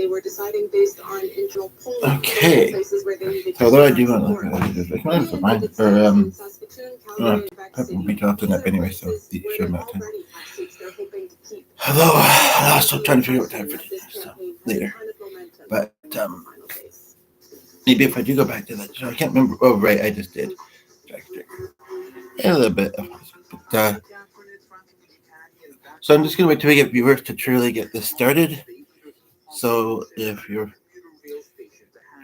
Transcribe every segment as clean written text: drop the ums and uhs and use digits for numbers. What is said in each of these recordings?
They were deciding based on internal polling. Okay. Places where they needed So although I do want to look at it, it's not for mine. We'll be talking up anyway, so it should not time. Although I'm also trying to figure out what time for dinner, so later. But maybe if I do go back to that show, I can't remember. Oh, right, I just did. A little bit. But, so I'm just going to wait till we get viewers to truly get this started. So if you're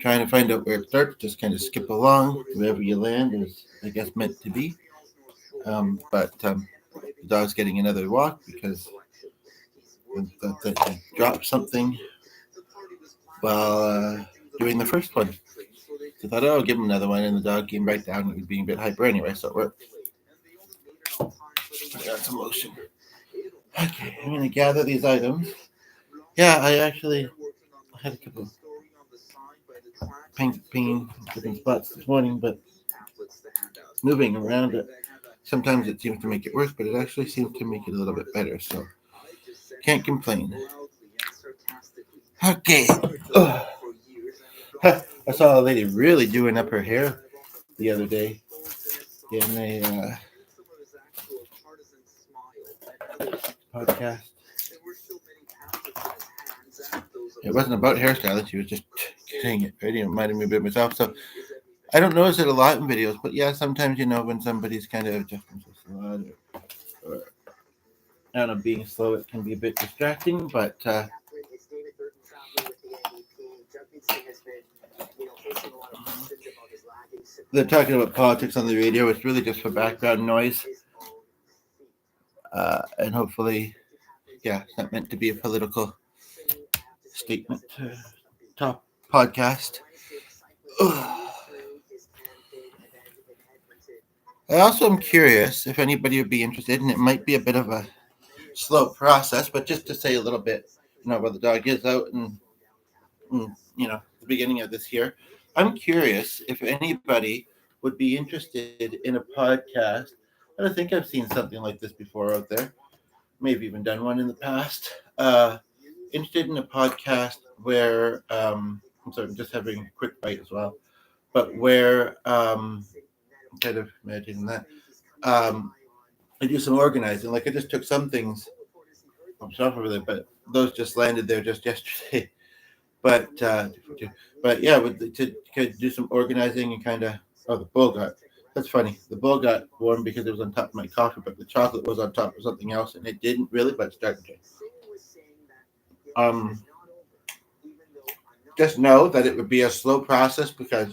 trying to find out where it starts, just kind of skip along. Wherever you land is, I guess, meant to be. But the dog's getting another walk because he dropped something while doing the first one. So I thought, oh, I'll give him another one, and the dog came right down. He was being a bit hyper anyway, so it worked. I got some lotion. Okay, I'm going to gather these items. Yeah, I actually had a couple of pain different spots this morning, but moving around it, sometimes it seems to make it worse, but it actually seems to make it a little bit better, so can't complain. Okay. I saw a lady really doing up her hair the other day in a podcast. It wasn't about hairstyling. She was just getting it ready. It reminded me a bit of myself. So I don't notice it a lot in videos, but yeah, sometimes when somebody's kind of adjusting to a lot or I don't know, being slow, it can be a bit distracting. But they're talking about politics on the radio. It's really just for background noise, and hopefully, yeah, it's not meant to be a political statement top podcast. I also am curious if anybody would be interested, and it might be a bit of a slow process, but just to say a little bit, where the dog is out and the beginning of this year, I'm curious if anybody would be interested in a podcast. And I think I've seen something like this before out there. Maybe even done one in the past. Interested in a podcast where I'm just having a quick bite as well, but where I'm kind of meditating that. I do some organizing. Like I just took some things off over there, but those just landed there just yesterday. But yeah, to do some organizing and kind of. Oh, the bowl got. That's funny. The bowl got warm because it was on top of my coffee, but the chocolate was on top of something else, and it didn't really, but it started to. Just know that it would be a slow process because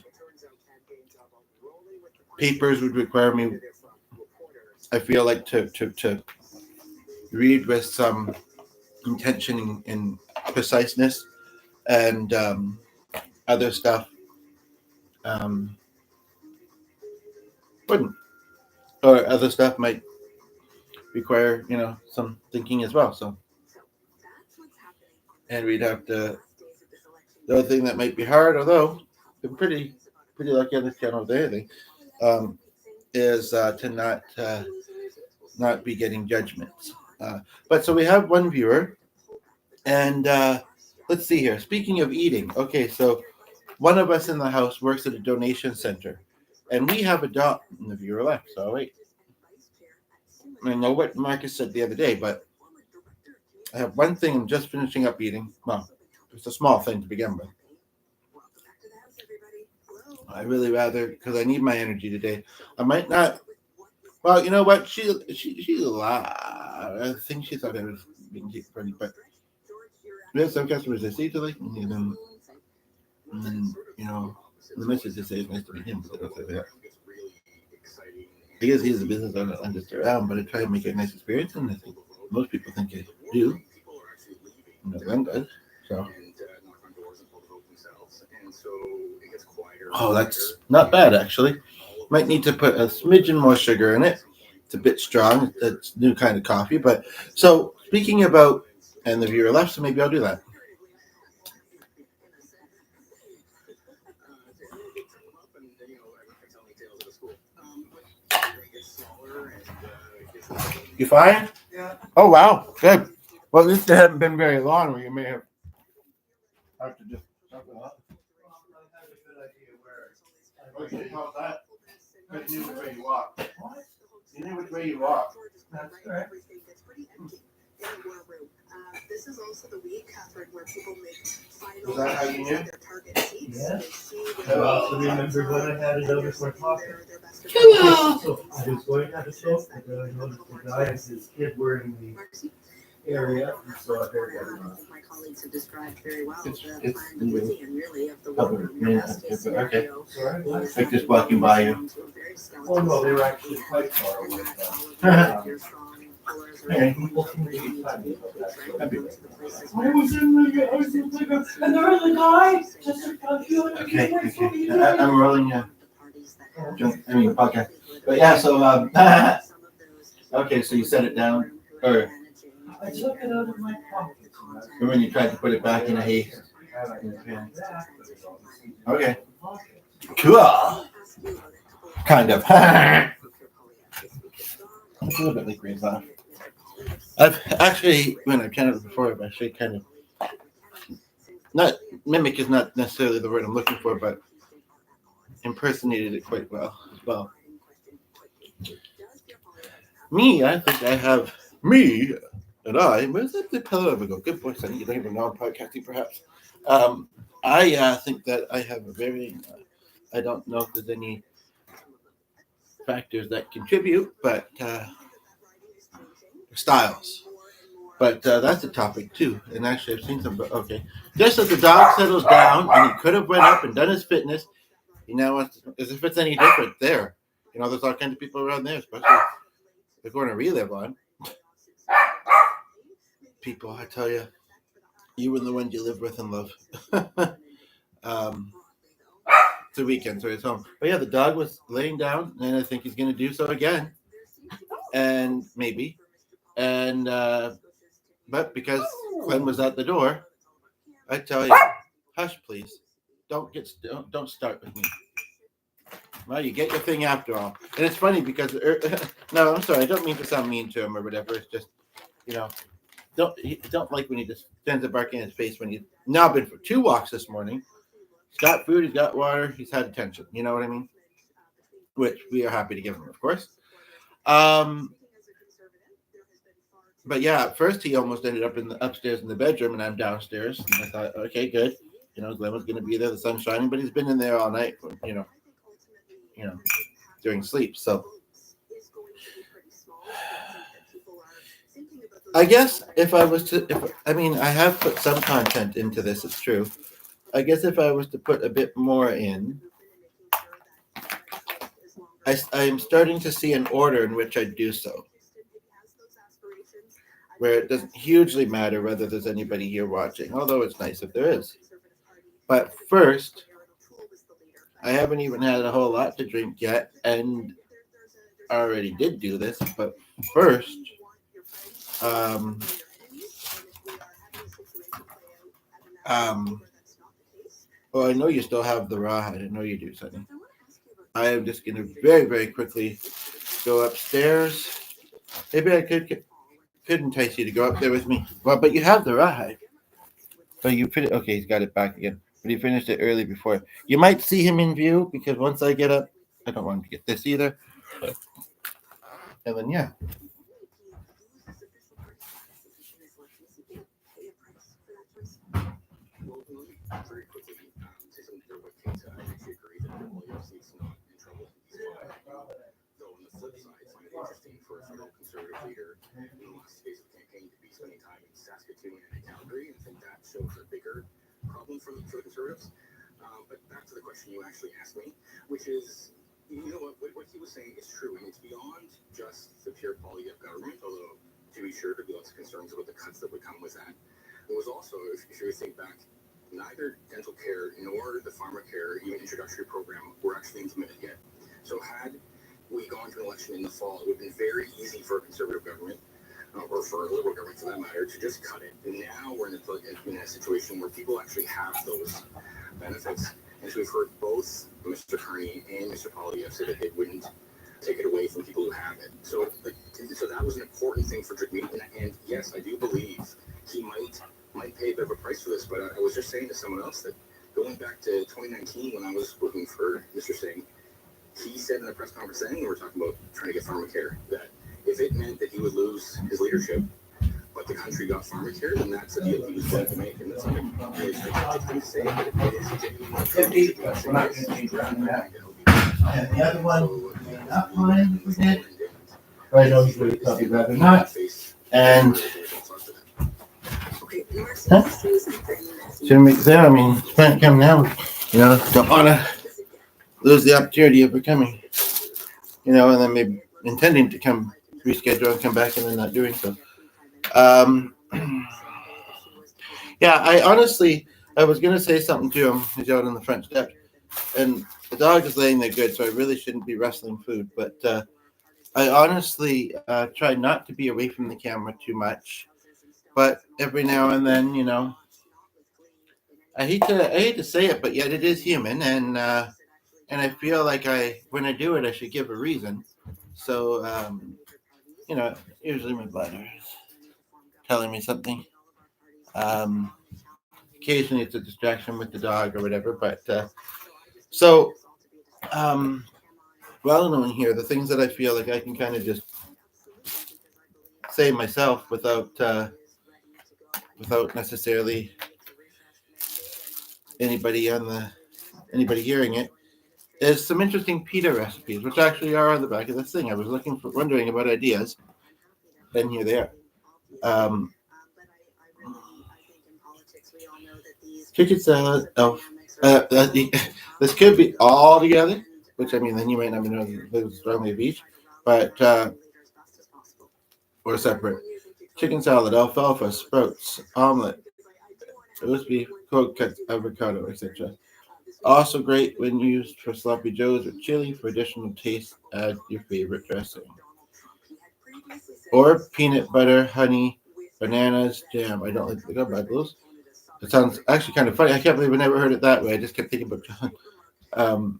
papers would require me, I feel like, to read with some intention and preciseness, and other stuff wouldn't, or other stuff might require some thinking as well. So, and we'd have to. The other thing that might be hard, although I'm pretty lucky on this channel lately, is to not be getting judgments. But so we have one viewer, and let's see here. Speaking of eating, okay, so one of us in the house works at a donation center, and we have a dog. And the viewer left, so wait. I know what Marcus said the other day, but I have one thing I'm just finishing up eating. Well, it's a small thing to begin with. I really rather, because I need my energy today. I might not. Well, you know what? She's a lot. I think she thought I was being funny, but we have some customers that say to like me, and then the message just says nice to meet him. So like that. I guess he's a business owner I'm just around, but I try to make it a nice experience, and I think most people think I do. Glenn does. So. Oh, that's not bad actually. Might need to put a smidgen more sugar in it. It's a bit strong. It's new kind of coffee, but so speaking about, and the viewer left, so maybe I'll do that. You fine? Yeah. Oh wow, good. Well, this hasn't been very long. Where you may have Hard to just talk about. Okay, how's that? But you knew which way you walk. What? You knew which way you walk. That's correct. This is also the week, Catherine, where people make final Is that how you knew? their target seats. Yes. They see I where also they remembered when I are, had it and over they're for sending coffee. their best So I was going to have a stroke, but then I noticed the guy and his kid were in the area, and so I heard I think my colleagues have described very well the It's planned in the Luthean, really, of the other war. minute, Best case okay. scenario Sorry, what? is Like that just walking by you. down to a very skeletal Oh, no, they were staff actually at the quite end, far and away. that all of your strong pillars are Okay. People where can you be need to funny be, about that. right? That'd be Go to the places I where was in the, and there was a guy, just a computer. Okay, okay. I'm rolling you. I mean, podcast. But yeah, so, okay, so you set it down, or I took it out of my pocket. or when you tried to put it back in a haste. Okay, cool. Kind of. It's a little bit like green off. I've actually, when I've channeled before, I've actually kind of, not, mimic is not necessarily the word I'm looking for, but impersonated it quite well as well. Me, I think I have, me and I, where's that the pillow ever go? Good boy, Sonny, you don't even know I'm podcasting perhaps. I think that I have a very, I don't know if there's any factors that contribute, but styles. But that's a topic too. And actually, I've seen some. Okay, just as the dog settles down, and he could have went up and done his fitness, he now wants to, as if it's any different. There, there's all kinds of people around there, especially if they're going to relive on. People, I tell you, you and the ones you live with and love. It's a weekend, so it's home. But yeah, the dog was laying down, and I think he's going to do so again, and maybe, and but because Glenn was at the door, I tell you, hush, please, don't start with me. Well, you get your thing after all, and it's funny because no, I'm sorry, I don't mean to sound mean to him or whatever. It's just, don't like when he just stands up barking in his face when he's now been for 2 walks this morning. He's got food, he's got water, he's had attention. You know what I mean? Which we are happy to give him, of course. But yeah, at first he almost ended up upstairs in the bedroom, and I'm downstairs. And I thought, okay, good. Glenn was going to be there. The sun's shining, but he's been in there all night. During sleep. So I guess if I was to, I have put some content into this. It's true. I guess if I was to put a bit more in, I am starting to see an order in which I do so, where it doesn't hugely matter whether there's anybody here watching, although it's nice if there is. But first, I haven't even had a whole lot to drink yet, and I already did do this, but first, well, I know you still have the rawhide. I know you do, Sonny. I am just going to very, very quickly go upstairs. Maybe I could entice you to go up there with me. Well, but you have the rawhide. So you finished. Okay, he's got it back again. But he finished it early before. You might see him in view because once I get up, I don't want him to get this either. And then, yeah. For a federal conservative leader in the last phase of the campaign to be spending time in Saskatoon and Calgary, and I think that shows a bigger problem for the Conservatives. But back to the question you actually asked me, which is, what he was saying is true, and it's beyond just the pure quality of government, although to be sure there'd be lots of concerns about the cuts that would come with that. There was also, if you think back, neither dental care nor the pharmacare, even introductory program, were actually implemented yet. So had we gone to an election in the fall, it would have been very easy for a conservative government, or for a liberal government for that matter, to just cut it. And now we're in a situation where people actually have those benefits. And so we've heard both Mr. Carney and Mr. Poilievre say that they wouldn't take it away from people who have it. So that was an important thing for Jagmeet. And yes, I do believe he might might pay a bit of a price for this, but I was just saying to someone else that going back to 2019 when I was working for Mr. Singh, he said in a press conference then, we were talking about trying to get pharmacare, that if it meant that he would lose his leadership, but the country got pharmacare, then that's a deal he was willing to make. And that's something really strange to say, but it is genuinely 50, but we're not gonna change around that. And the other one, that one we did. I know he's really probably rather not. And shouldn't make there. I mean, it's trying to come now. You know, don't want to lose the opportunity of becoming. You know, and then maybe intending to come reschedule and come back and then not doing so. Yeah, I was gonna say something to him. He's out on the front step, and the dog is laying there good, so I really shouldn't be wrestling food. But I honestly try not to be away from the camera too much. But every now and then, you know, I hate to say it, but yet it is human, and I feel like when I do it, I should give a reason. So you know, usually my bladder is telling me something. Occasionally it's a distraction with the dog or whatever, but well known here, the things that I feel like I can kind of just say myself without necessarily anybody hearing it, is some interesting pita recipes, which actually are on the back of this thing. I was wondering about ideas, and here they are. Chicken salad. This could be all together, which I mean, then you might not know there's strongly of each, but or separate. Chicken salad, alfalfa, sprouts, omelet, roast beef, cold cut, avocado, etc. Also great when used for sloppy joes or chili. For additional taste, add your favorite dressing. Or peanut butter, honey, bananas, jam. I don't like the bubbles. It sounds actually kind of funny. I can't believe I never heard it that way. I just kept thinking about John.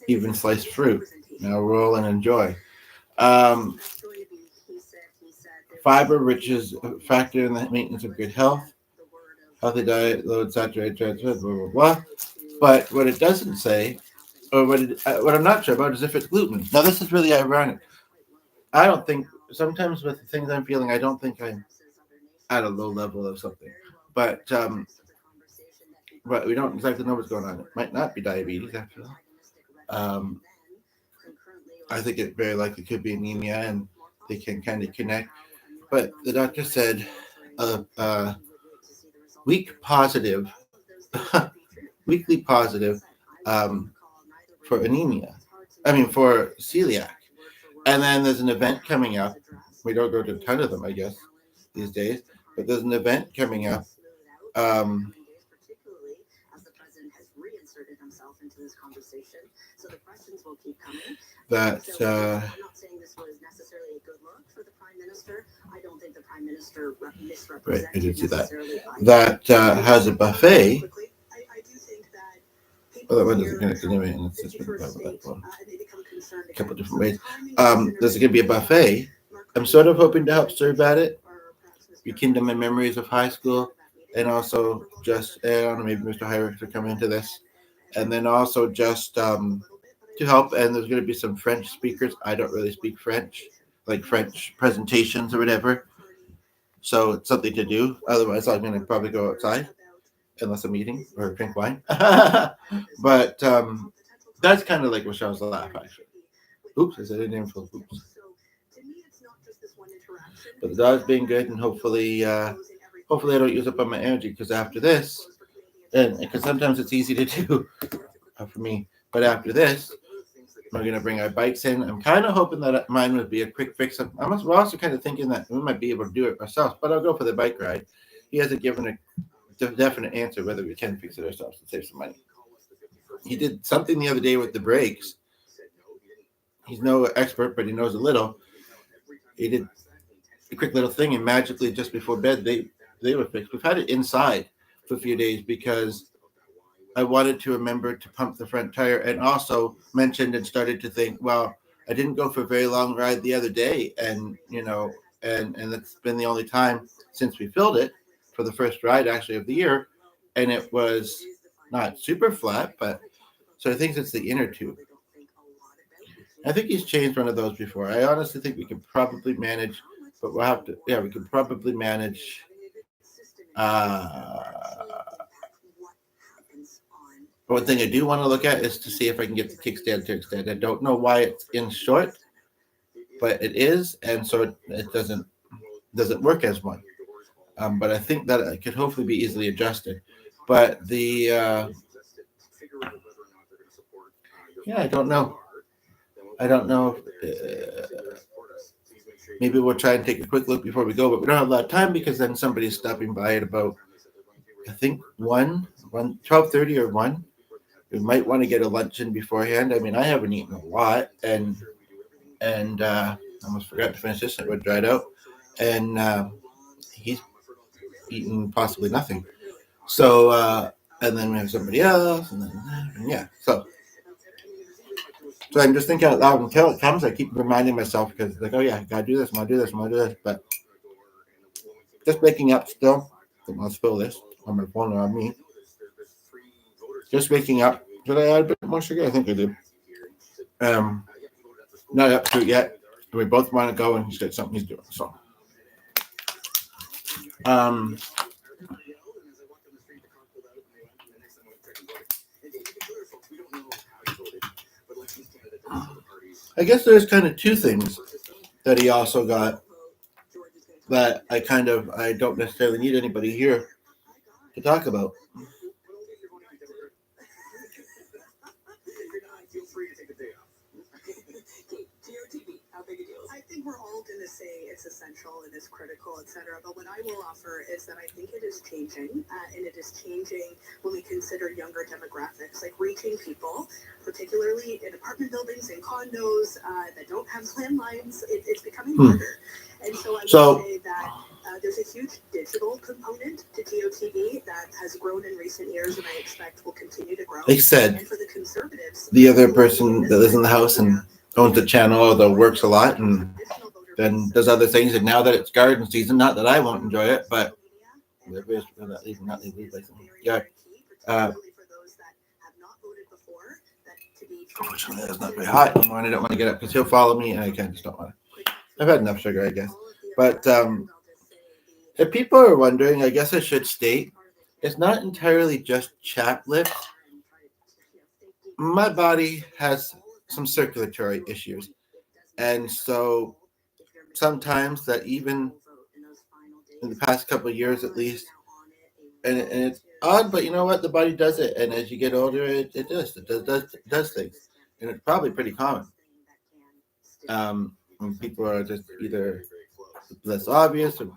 Even sliced fruit. Now roll and enjoy. Fiber, which is a factor in the maintenance of good health. Healthy diet, low saturated fats, blah, blah, blah. But what it doesn't say, or what I'm not sure about, is if it's gluten. Now, this is really ironic. I don't think, sometimes with the things I'm feeling, I don't think I'm at a low level of something. But we don't exactly know what's going on. It might not be diabetes, after all. I think it very likely could be anemia, and they can kind of connect. But the doctor said weekly positive for anemia. I mean, for celiac. And then there's an event coming up. We don't go to a ton of them, I guess, these days. But there's an event coming up. That I'm not saying this was necessarily a good look for the Prime Minister. I don't think the Prime Minister misrepresented. Right, I did see that. That has a buffet. I do think that Well, that one doesn't connect anyway, and it's just about that one. A couple of different ways. There's going to be a buffet. I'm sort of hoping to help serve at it, rekindle my memories of high school, and also just, I don't know, maybe Mr. Hyrix will come into this, and then also just to help. And there's going to be some French speakers. I don't really speak French, like French presentations or whatever. So it's something to do. Otherwise, I'm going to probably go outside, unless I'm eating or drink wine. But that's kind of like Michelle's laugh, actually. Oops, I said a name for oops. But the dog's being good, and hopefully I don't use up all my energy, because after this, and because sometimes it's easy to do for me, but after this, we're going to bring our bikes in. I'm kind of hoping that mine would be a quick fix. We're also kind of thinking that we might be able to do it ourselves, but I'll go for the bike ride. He hasn't given a definite answer whether we can fix it ourselves and save some money. He did something the other day with the brakes. He's no expert, but he knows a little. He did a quick little thing, and magically just before bed they were fixed. We've had it inside for a few days because I wanted to remember to pump the front tire, and also mentioned and started to think, well, I didn't go for a very long ride the other day, and and it's been the only time since we filled it for the first ride actually of the year, and it was not super flat, but so I think it's the inner tube. I think he's changed one of those before. I honestly think we could probably manage, but we'll have to. Yeah, we could probably manage. One thing I do want to look at is to see if I can get the kickstand to extend. I don't know why it's in short, but it is, and so it doesn't work as one. But I think that it could hopefully be easily adjusted. But the yeah, I don't know. I don't know. Maybe we'll try and take a quick look before we go, but we don't have a lot of time because then somebody's stopping by at about, I think 12:30 or 1. We might want to get a lunch in beforehand. I mean, I haven't eaten a lot, and I almost forgot to finish this. It would dried out, and he's eaten possibly nothing. So, and then we have somebody else, and yeah. So I'm just thinking out loud until it comes. I keep reminding myself because it's like, oh yeah, I gotta do this, I'm gonna do this, I'm gonna do this. But just waking up still. I'll spill this on my phone or on me. Just waking up. Did I add a bit more sugar? I think I did. Not up to it yet. We both want to go, and he's got something he's doing. So, I guess there's kind of two things that he also got that I don't necessarily need anybody here to talk about. I think we're all going to say it's essential and it's critical, etc. But what I will offer is that I think it is changing, and it is changing when we consider younger demographics, like reaching people, particularly in apartment buildings and condos that don't have landlines. It's becoming harder. And so I would say that there's a huge digital component to TOTV that has grown in recent years, and I expect will continue to grow. Like I said, and for the conservatives, the other person that lives in the house and owns the channel, although works a lot and then does other things. And now that it's garden season, not that I won't enjoy it, but yeah. Unfortunately, it's not very hot anymore, and I don't want to get up because he'll follow me, and I just don't want to. I've had enough sugar, I guess. But if people are wondering, I guess I should state, it's not entirely just chapped lips. My body has some circulatory issues, and so sometimes that even in the past couple of years at least, and it's odd, but you know what, the body does it, and as you get older it does things, and it's probably pretty common when people are just either less obvious or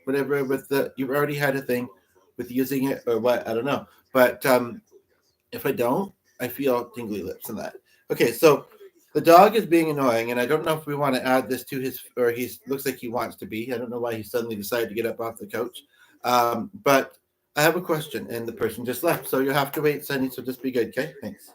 whatever with you've already had a thing with using it or what, I don't know, but if I don't, I feel tingly lips and that. Okay, so the dog is being annoying, and I don't know if we want to add this to his, or he looks like he wants to be. I don't know why he suddenly decided to get up off the couch. But I have a question, and the person just left, so you'll have to wait, Sunny, so just be good, okay? Thanks.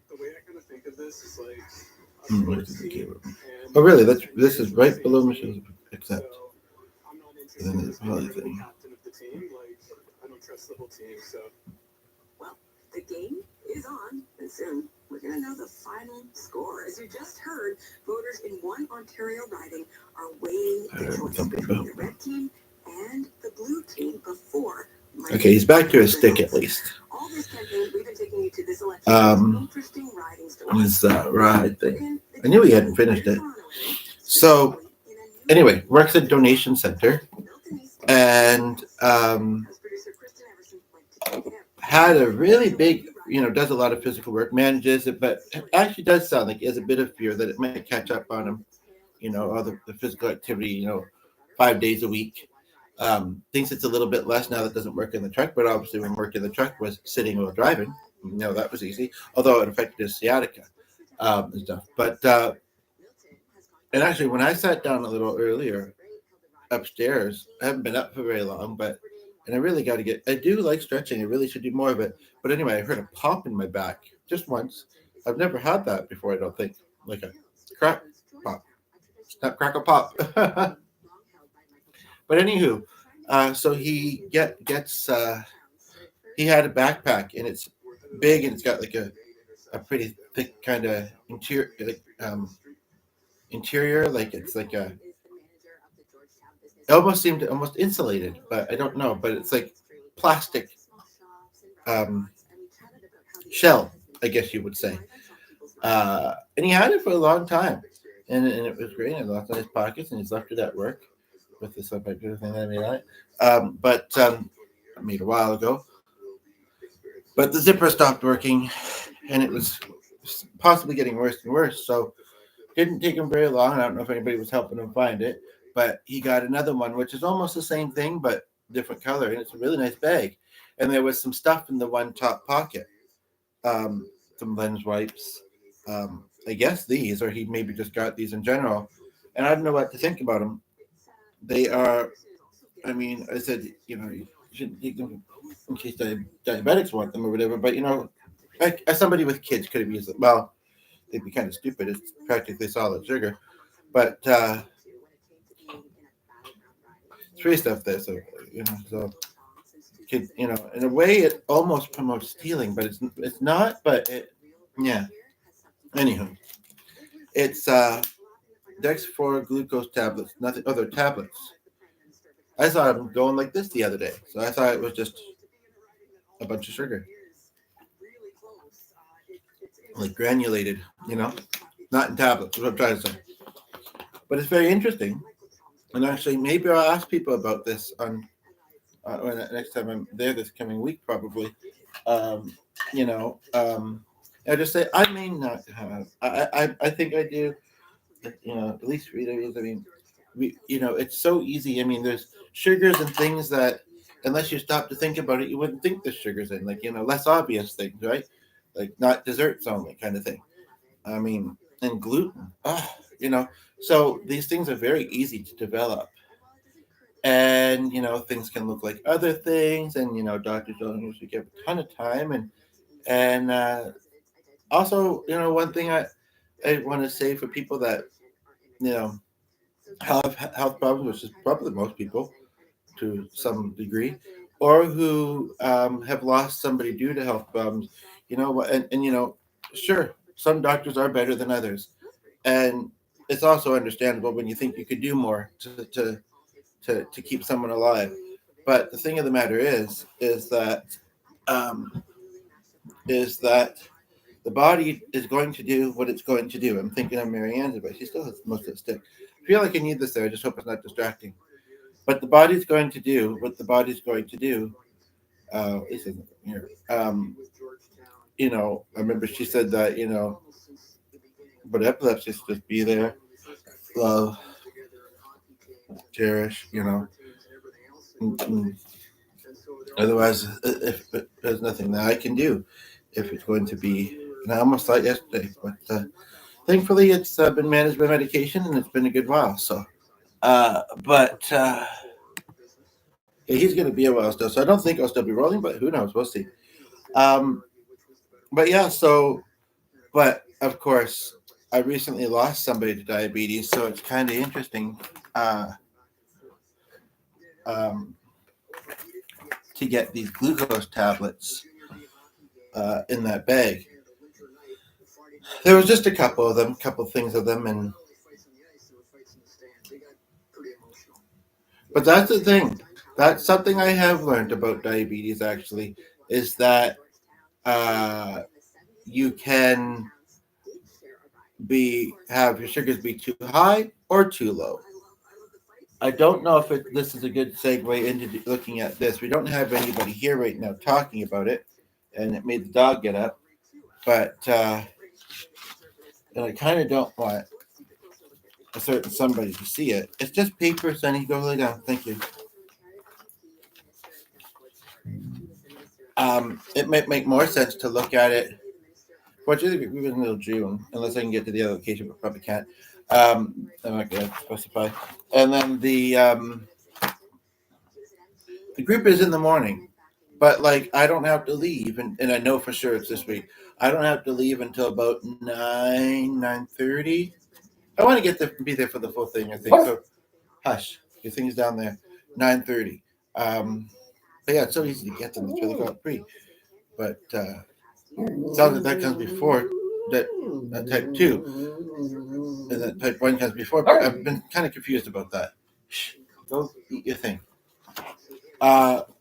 The way I kind of think of this is like, oh, really? This is right below Michelle's accept. So I'm not interested And then in there's being another the thing. captain of the team. Like, I don't trust the whole team. So Well, the game is on, and soon we're going to know the final score. As you just heard, voters in one Ontario riding are weighing the choice between the red team and the blue team before. Okay, he's back to his stick at least. All this campaign, we've been taking you to this election. Interesting ridings to His ride thing. I knew he hadn't finished it. So, anyway, works at Donation Center, and had a really big, does a lot of physical work, manages it, but it actually does sound like he has a bit of fear that it might catch up on him, all the physical activity, 5 days a week. Thinks it's a little bit less now that doesn't work in the truck, but obviously when working the truck was sitting while driving, that was easy, although it affected his sciatica and stuff. But, and actually when I sat down a little earlier upstairs, I haven't been up for very long, but And I really got to get. I do like stretching. I really should do more of it. But anyway, I heard a pop in my back just once. I've never had that before. I don't think like a crack pop, snap crackle pop. But anywho, so he gets. He had a backpack and it's big and it's got like a pretty thick kind of interior, like it's like a. It almost seemed almost insulated, but I don't know. But it's like plastic um, shell, I guess you would say. And he had it for a long time, and it was great. And lots in his pockets, and he's left it at work with this thing that I made on it. But I made a while ago. But the zipper stopped working, and it was possibly getting worse and worse. So it didn't take him very long. I don't know if anybody was helping him find it, but he got another one, which is almost the same thing, but different color, and it's a really nice bag. And there was some stuff in the one top pocket, some lens wipes, I guess these, or he maybe just got these in general. And I don't know what to think about them. They are, I mean, I said, you shouldn't take them in case diabetics want them or whatever. But as somebody with kids could have used them. Well, they'd be kind of stupid. It's practically solid sugar, but it's free stuff there. So so kid, in a way, it almost promotes stealing, but it's not. But yeah. Anywho, it's Dex-4 glucose tablets. Nothing other tablets. I saw them going like this the other day, so I thought it was just a bunch of sugar, like granulated, not in tablets. Is what I'm trying to say. But it's very interesting, and actually, maybe I'll ask people about this on next time I'm there this coming week, probably. I just say I may not have. I think I do. At least read it. I mean, it's so easy. I mean, there's sugars and things that, unless you stop to think about it, you wouldn't think there's sugars in. Like less obvious things, right? Like not desserts only kind of thing. I mean, and gluten. So these things are very easy to develop. And things can look like other things, and doctors don't usually give a ton of time, and also one thing I want to say for people that have health problems, which is probably most people to some degree, or who have lost somebody due to health problems, and sure, some doctors are better than others, and it's also understandable when you think you could do more to keep someone alive. But the thing of the matter is that the body is going to do what it's going to do. I'm thinking of Marianne's advice. She still has most of the stick. I feel like I need this there. I just hope it's not distracting. But the body's going to do what the body's going to do. This isn't here. I remember she said that, but epilepsy is just be there, love, cherish, and otherwise, if there's nothing that I can do, if it's going to be, and I almost thought yesterday, but thankfully it's been managed by medication and it's been a good while. So, yeah, he's going to be a while still. So I don't think I'll still be rolling, but who knows? We'll see. But yeah, but of course, I recently lost somebody to diabetes, so it's kind of interesting to get these glucose tablets in that bag. There was just a couple things of them, but that's the thing. That's something I have learned about diabetes. Actually, is that you can have your sugars be too high or too low. I don't know if this is a good segue into looking at this. We don't have anybody here right now talking about it, and it made the dog get up. But and I kind of don't want a certain somebody to see it. It's just paper, Sonny. Go lay down. Thank you. It might make more sense to look at it. Fortunately, we've been until June, unless I can get to the other location, but probably can't. I'm not going to specify. And then the The group is in the morning, but like I don't have to leave, and I know for sure it's this week. I don't have to leave until about 9:30. I want to get there and be there for the full thing. I think so. Hush, your thing's down there. 9:30. But yeah, it's so easy to get them. It's really got free. But it sounds like that comes before that type 2, and that type 1 comes before. But I've been kind of confused about that. Shh, go eat your thing.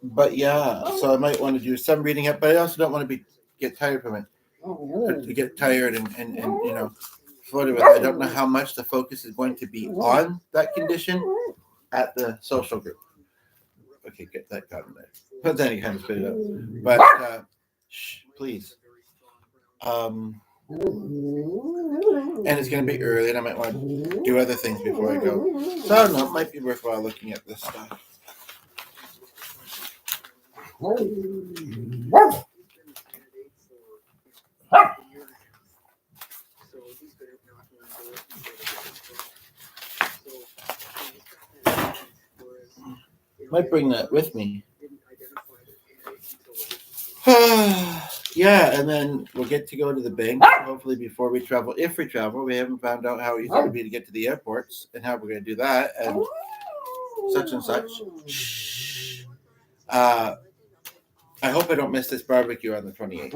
But yeah, so I might want to do some reading up, but I also don't want to get tired from it. To get tired and floated with. I don't know how much the focus is going to be on that condition at the social group. Okay, get that got in there. But then you kind of spit it out. But shh, please. And it's going to be early, and I might want to do other things before I go. So I don't know. It might be worthwhile looking at this stuff. Might bring that with me. Yeah, and then we'll get to go to the bank hopefully before we travel. If we travel, we haven't found out how easy it would be to get to the airports and how we're going to do that and such and such. I hope I don't miss this barbecue on the 28th.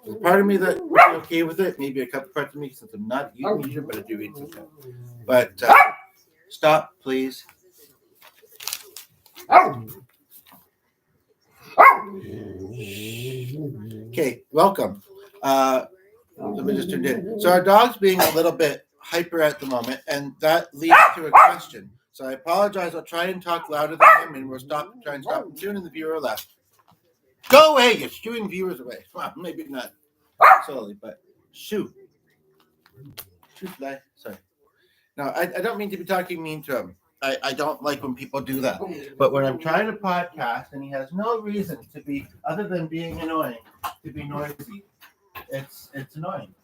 There's part of me that would be okay with it. Maybe a couple parts of me since I'm not a eater, but I do eat sometimes. But stop, please. Okay, welcome. Somebody just tuned in. So our dog's being a little bit hyper at the moment, and that leads to a question. So I apologize. I'll try and talk louder than him, and we'll try and stop him soon, and the viewer left. Go away! You're shooing viewers away. Well, maybe not solely, but shoot. Shoot, fly. Sorry. No, I don't mean to be talking mean to him. I don't like when people do that. But when I'm trying to podcast and he has no reason to be, other than being annoying, to be noisy, it's annoying.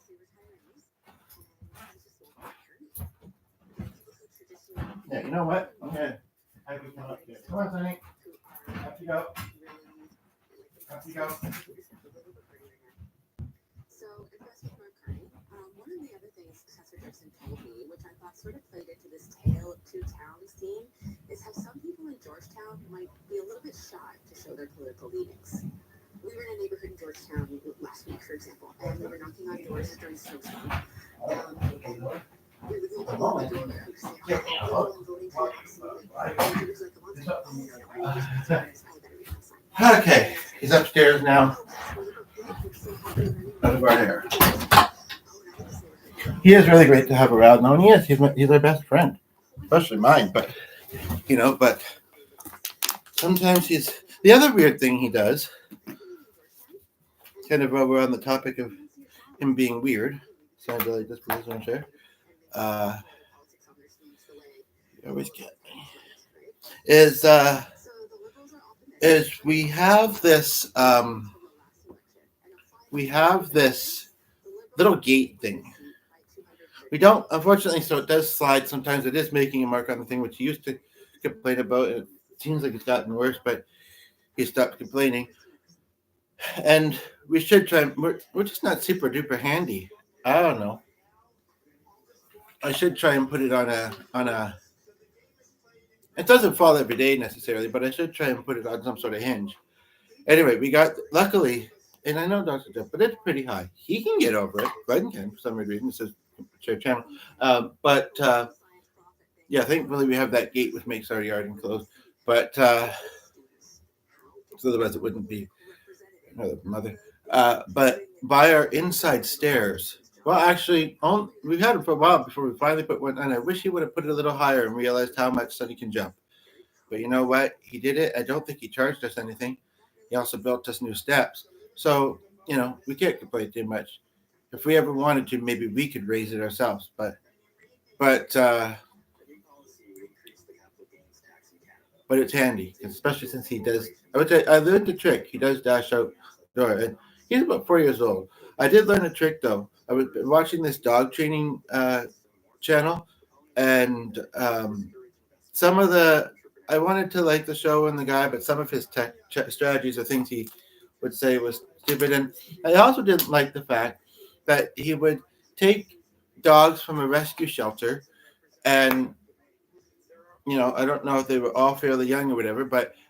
Yeah, you know what? I'm going to have you come up here. Come on, Sonny. Up you go. Up you go. So, impressed with Mark Carney. One of the other things Professor Gibson told me, which I thought sort of played into this tale of two towns theme, is how some people in Georgetown might be a little bit shy to show their political leanings. We were in a neighborhood in Georgetown last week, for example, and we were knocking on doors during snowstorm. We were the only people who say, "Oh, I'm voting for you, absolutely." And it was like a month ago. I just better be outside. Okay, he's upstairs now. Out of our hair. He is really great to have around. No, and he is. He's our best friend, especially mine. But but sometimes he's the other weird thing he does. Kind of while we're on the topic of him being weird, sounds like this position share. You always get me. Is we have this little gate thing. We don't, unfortunately, so it does slide. Sometimes it is making a mark on the thing, which he used to complain about. It seems like it's gotten worse, but he stopped complaining. And we should try. We're just not super duper handy. I don't know. I should try and put it on a. It doesn't fall every day necessarily, but I should try and put it on some sort of hinge. Anyway, we got luckily, and I know Dr. Jeff, but it's pretty high. He can get over it. Glenn can for some reason. It says share channel, but yeah, thankfully we have that gate which makes our yard enclosed. But so otherwise it wouldn't be another mother. But by our inside stairs. Well, actually, we've had it for a while before we finally put one on. I wish he would have put it a little higher and realized how much Sonny can jump. But you know what? He did it. I don't think he charged us anything. He also built us new steps. So, we can't complain too much. If we ever wanted to, maybe we could raise it ourselves. But it's handy, especially since he does. I learned the trick. He does dash out the door. And he's about 4 years old. I did learn a trick, though. I was watching this dog training channel, and some of the I wanted to like the show and the guy, but some of his strategies or things he would say was stupid. And I also didn't like the fact that he would take dogs from a rescue shelter and, I don't know if they were all fairly young or whatever,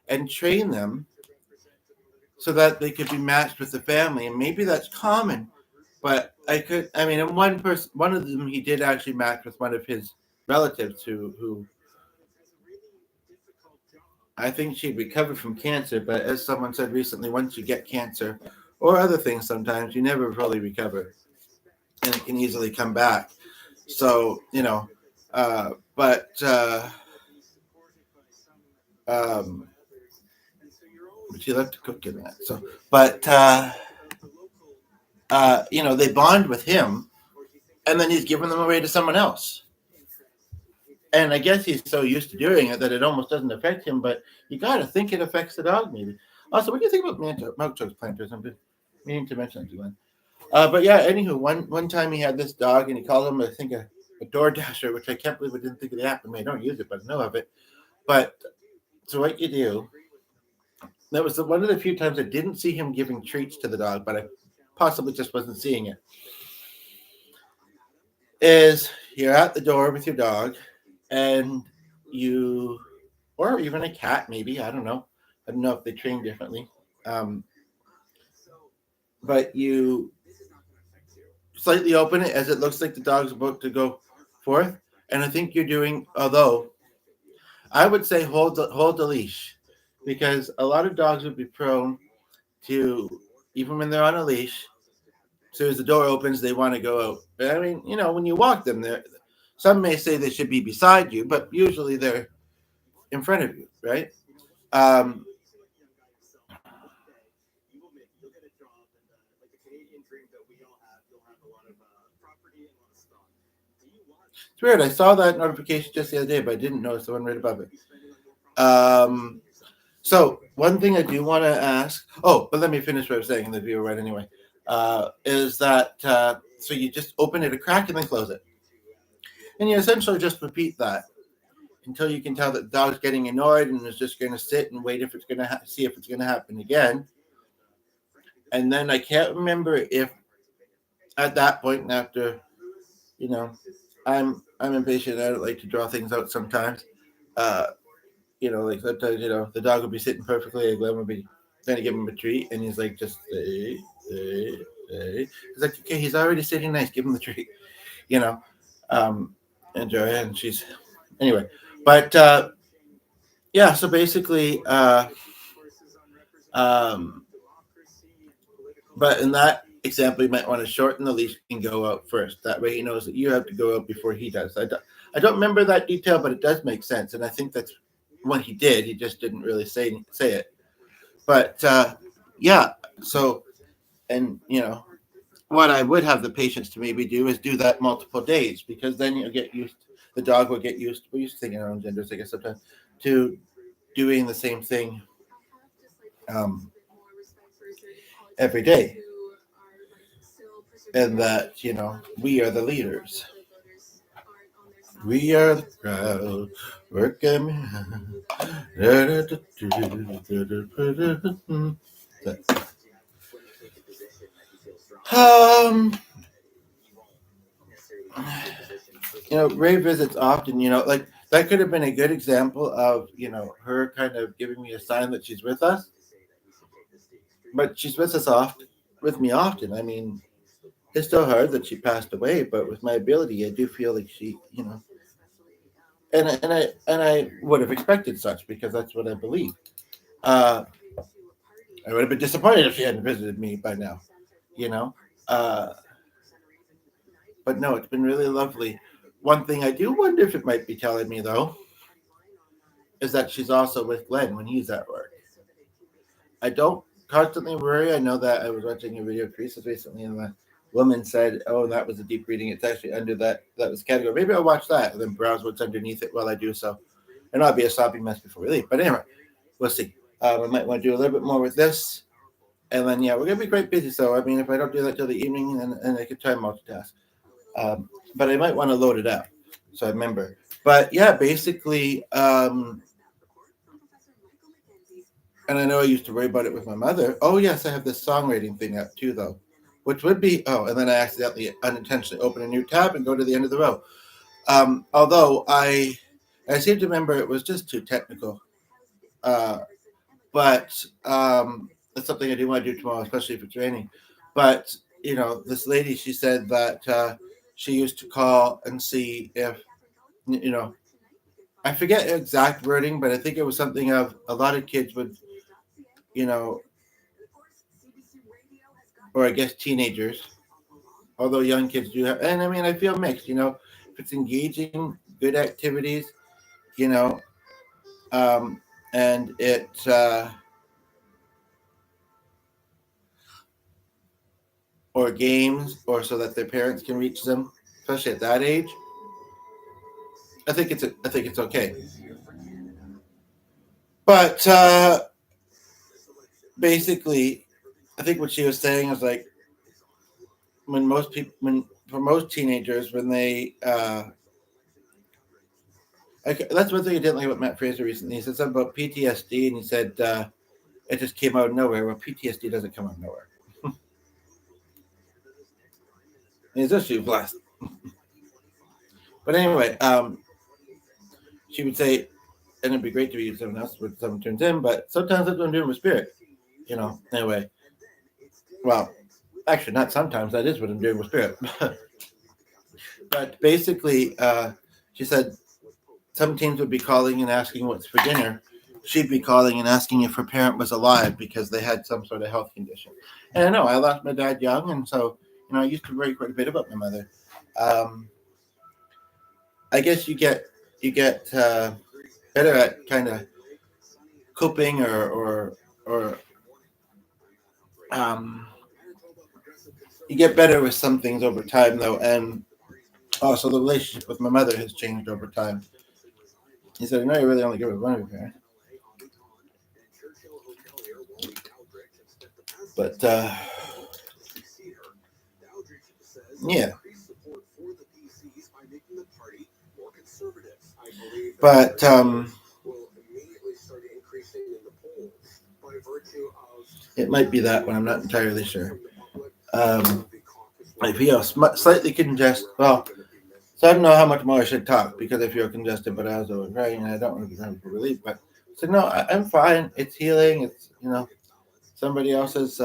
and train them so that they could be matched with the family. And maybe that's common, but and one of them, he did actually match with one of his relatives who I think she recovered from cancer, but as someone said recently, once you get cancer or other things, sometimes you never fully recover and it can easily come back. So, she left to cook in that. So, they bond with him and then he's giving them away to someone else. And I guess he's so used to doing it that it almost doesn't affect him, but you got to think it affects the dog maybe. Also, what do you think about milk jugs planters? I'm just meaning to mention that to Glenn. But yeah, anywho, one time he had this dog and he called him, I think, a door dasher, which I can't believe I didn't think of the app. I mean, I don't use it, but I know of it. But so what you do, that was one of the few times I didn't see him giving treats to the dog, but I possibly just wasn't seeing it, is you're at the door with your dog and or even a cat, maybe, I don't know if they train differently, but you slightly open it as it looks like the dog's about to go forth, and I think you're doing, although I would say hold the leash, because a lot of dogs would be prone to, even when they're on a leash, as soon as the door opens, they want to go out. But I mean, when you walk them there, some may say they should be beside you, but usually they're in front of you, right? It's weird. I saw that notification just the other day, but I didn't notice the one right above it. So one thing I do want to ask, but let me finish what I was saying in the viewer right anyway, is that so you just open it a crack and then close it. And you essentially just repeat that until you can tell that the dog's getting annoyed and is just going to sit and wait if it's going to see if it's going to happen again. And then I can't remember if at that point, and after, I'm impatient. I don't like to draw things out sometimes. Like sometimes, the dog will be sitting perfectly, and Glenn will be trying to give him a treat, and he's like, just stay. He's like, okay, he's already sitting nice, give him the treat, and Joanne, she's, anyway, but, yeah, so basically, but in that example, you might want to shorten the leash and go out first. That way he knows that you have to go out before he does. I don't remember that detail, but it does make sense, and I think that's what he did. He just didn't really say it. But yeah, so, and what I would have the patience to maybe do is do that multiple days, because then you'll get used. The dog will get used. We're used to thinking our own genders, I guess, sometimes, to doing the same thing every day, and that we are the leaders. We are the crowd working. Ray visits often, like that could have been a good example of, her kind of giving me a sign that she's with us. But she's with me often. I mean, it's still hard that she passed away, but with my ability, I do feel like she, and I would have expected such, because that's what I believe. I would have been disappointed if she hadn't visited me by now, but no, it's been really lovely. One thing I do wonder if it might be telling me, though, is that she's also with Glenn when he's at work. I don't constantly worry. I know that I was watching a video of Teresa's recently, and the woman said, "Oh, that was a deep reading. It's actually under that was category. Maybe I'll watch that and then browse what's underneath it while I do so. And I'll be a sopping mess before we leave. But anyway, we'll see. I might want to do a little bit more with this. And then, yeah, we're going to be quite busy. So, I mean, if I don't do that till the evening, and I could try and multitask. But I might want to load it up so I remember. But, yeah, basically, And I know I used to worry about it with my mother. Oh yes, I have this songwriting thing up too, though, which would be and then I accidentally unintentionally open a new tab and go to the end of the row. Although I seem to remember it was just too technical. But that's something I do want to do tomorrow, especially if it's raining. But this lady, she said that she used to call and see if I forget exact wording, but I think it was something of a lot of kids would, you know, or I guess teenagers, although young kids do have, and I mean, I feel mixed, if it's engaging, good activities, you know, and or games, or so that their parents can reach them, especially at that age. I think it's okay. But basically, I think what she was saying is like when for most teenagers, when they that's one thing I didn't like about Matt Fraser recently. He said something about PTSD, and he said it just came out of nowhere. Well, PTSD doesn't come out of nowhere. He's just too blessed. But anyway, she would say, and it'd be great to be someone else when someone turns in, but sometimes that's what I'm doing with spirit. Anyway. Well, actually, not sometimes. That is what I'm doing with spirit. But basically, she said some teens would be calling and asking what's for dinner. She'd be calling and asking if her parent was alive because they had some sort of health condition. And I know I lost my dad young, and so I used to worry quite a bit about my mother. I guess you get better at kind of coping or you get better with some things over time, though, and also the relationship with my mother has changed over time. He said, "No, you really only give it one of your parents." But yeah. But it might be that one. I'm not entirely sure. I feel slightly congested. Well, so I don't know how much more I should talk because I feel congested, but I was overcrying and I don't want to be trying for relief. But so no, I'm fine. It's healing. It's somebody else's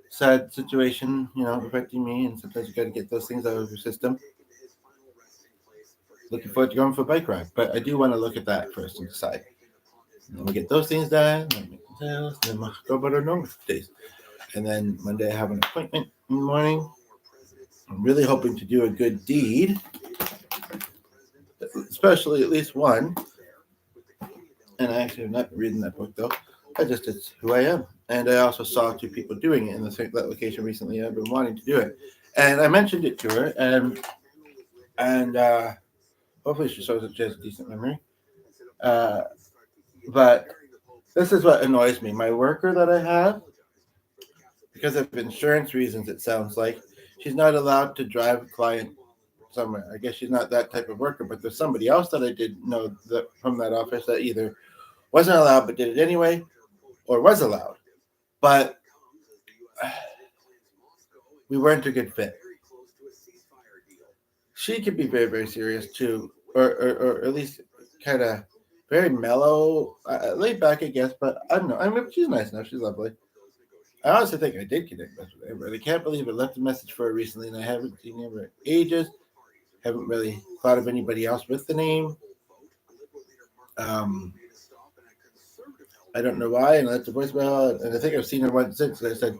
sad situation, affecting me, and sometimes you got to get those things out of your system. Looking forward to going for a bike ride, but I do want to look at that first and decide. And then we get those things done, then we'll go about our normal days. And then Monday I have an appointment in the morning. I'm really hoping to do a good deed, especially at least one. And I actually am not reading that book though. It's who I am. And I also saw two people doing it in that location recently. I've been wanting to do it. And I mentioned it to her, and hopefully she shows that she has a decent memory. But this is what annoys me. My worker that I have, because of insurance reasons, it sounds like, she's not allowed to drive a client somewhere. I guess she's not that type of worker, but there's somebody else that I did know that from that office that either wasn't allowed but did it anyway, or was allowed. But we weren't a good fit. She could be very, very serious too, or at least kind of very mellow, laid back, I guess. But I don't know. I mean, she's nice enough. She's lovely. I honestly think I did connect with her. I can't believe I left a message for her recently, and I haven't seen her in ages. Haven't really thought of anybody else with the name. I don't know why, and I left a voicemail, and I think I've seen her once since. And I said,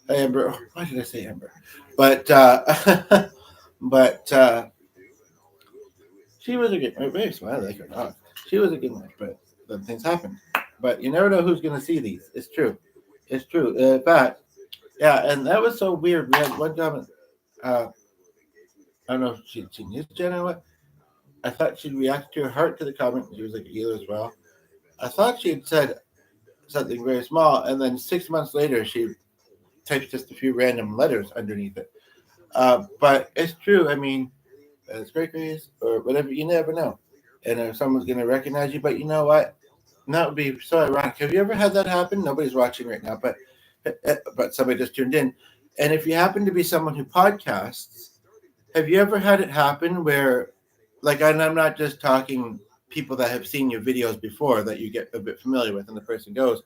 "Hey, Amber." Oh, why did I say Amber? But she was a good, very smiley like her dog. She was a good one, but then things happen. But you never know who's going to see these. It's true. It's true. In fact, yeah, and that was so weird. We had one comment. I don't know if she'd seen this, Jen, or what. I thought she'd reacted to her heart to the comment. She was like a healer as well. I thought she had said something very small, and then 6 months later, she typed just a few random letters underneath it. But it's true. I mean, it's great grace or whatever. You never know. And if someone's going to recognize you, but you know what? And that would be so ironic. Have you ever had that happen? Nobody's watching right now, but somebody just tuned in. And if you happen to be someone who podcasts, have you ever had it happen where, like, and I'm not just talking people that have seen your videos before that you get a bit familiar with and the person goes,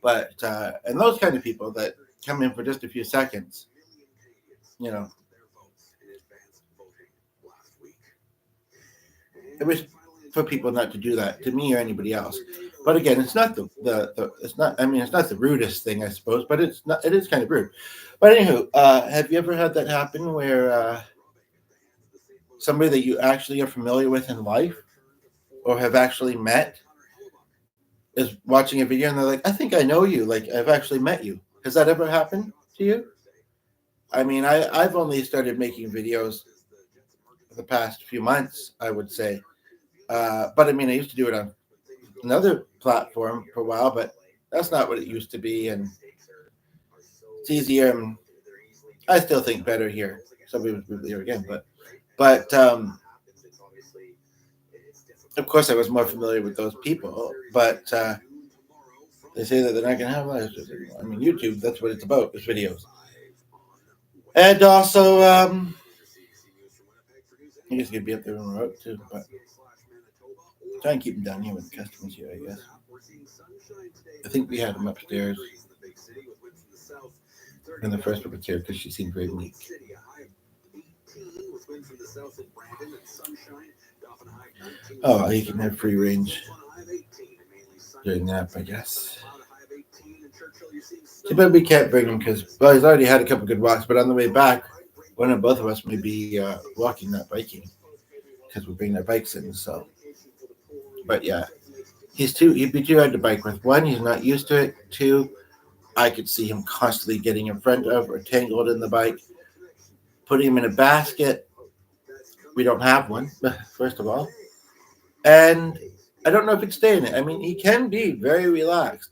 but and those kind of people that come in for just a few seconds, you know, I wish for people not to do that to me or anybody else. But again, it's not it's not, I mean, it's not the rudest thing, I suppose, but it is kind of rude. But anywho, have you ever had that happen where somebody that you actually are familiar with in life or have actually met is watching a video and they're like, I think I know you, like I've actually met you? Has that ever happened to you? I mean, I've only started making videos the past few months, I would say. But I mean, I used to do it on another platform for a while, but that's not what it used to be. And it's easier. And I still think better here. Somebody was moved here again, but of course I was more familiar with those people, but they say that they're not going to have lives. I mean, YouTube, that's what it's about, is videos. And also, I guess you could be up there on the road too, but try and keep them down here with the customers here, I guess. I think we had them upstairs when the first one was here because she seemed very meek. Oh, you can have free range during that, I guess. But we can't bring him because, well, he's already had a couple good walks, but on the way back, one or both of us may be walking, not biking, because we're bringing our bikes in. So, but yeah, he'd be too hard to bike with. One, he's not used to it. Two, I could see him constantly getting in front of or tangled in the bike. Putting him in a basket. We don't have one, first of all. And I don't know if he'd stay in it. I mean, he can be very relaxed.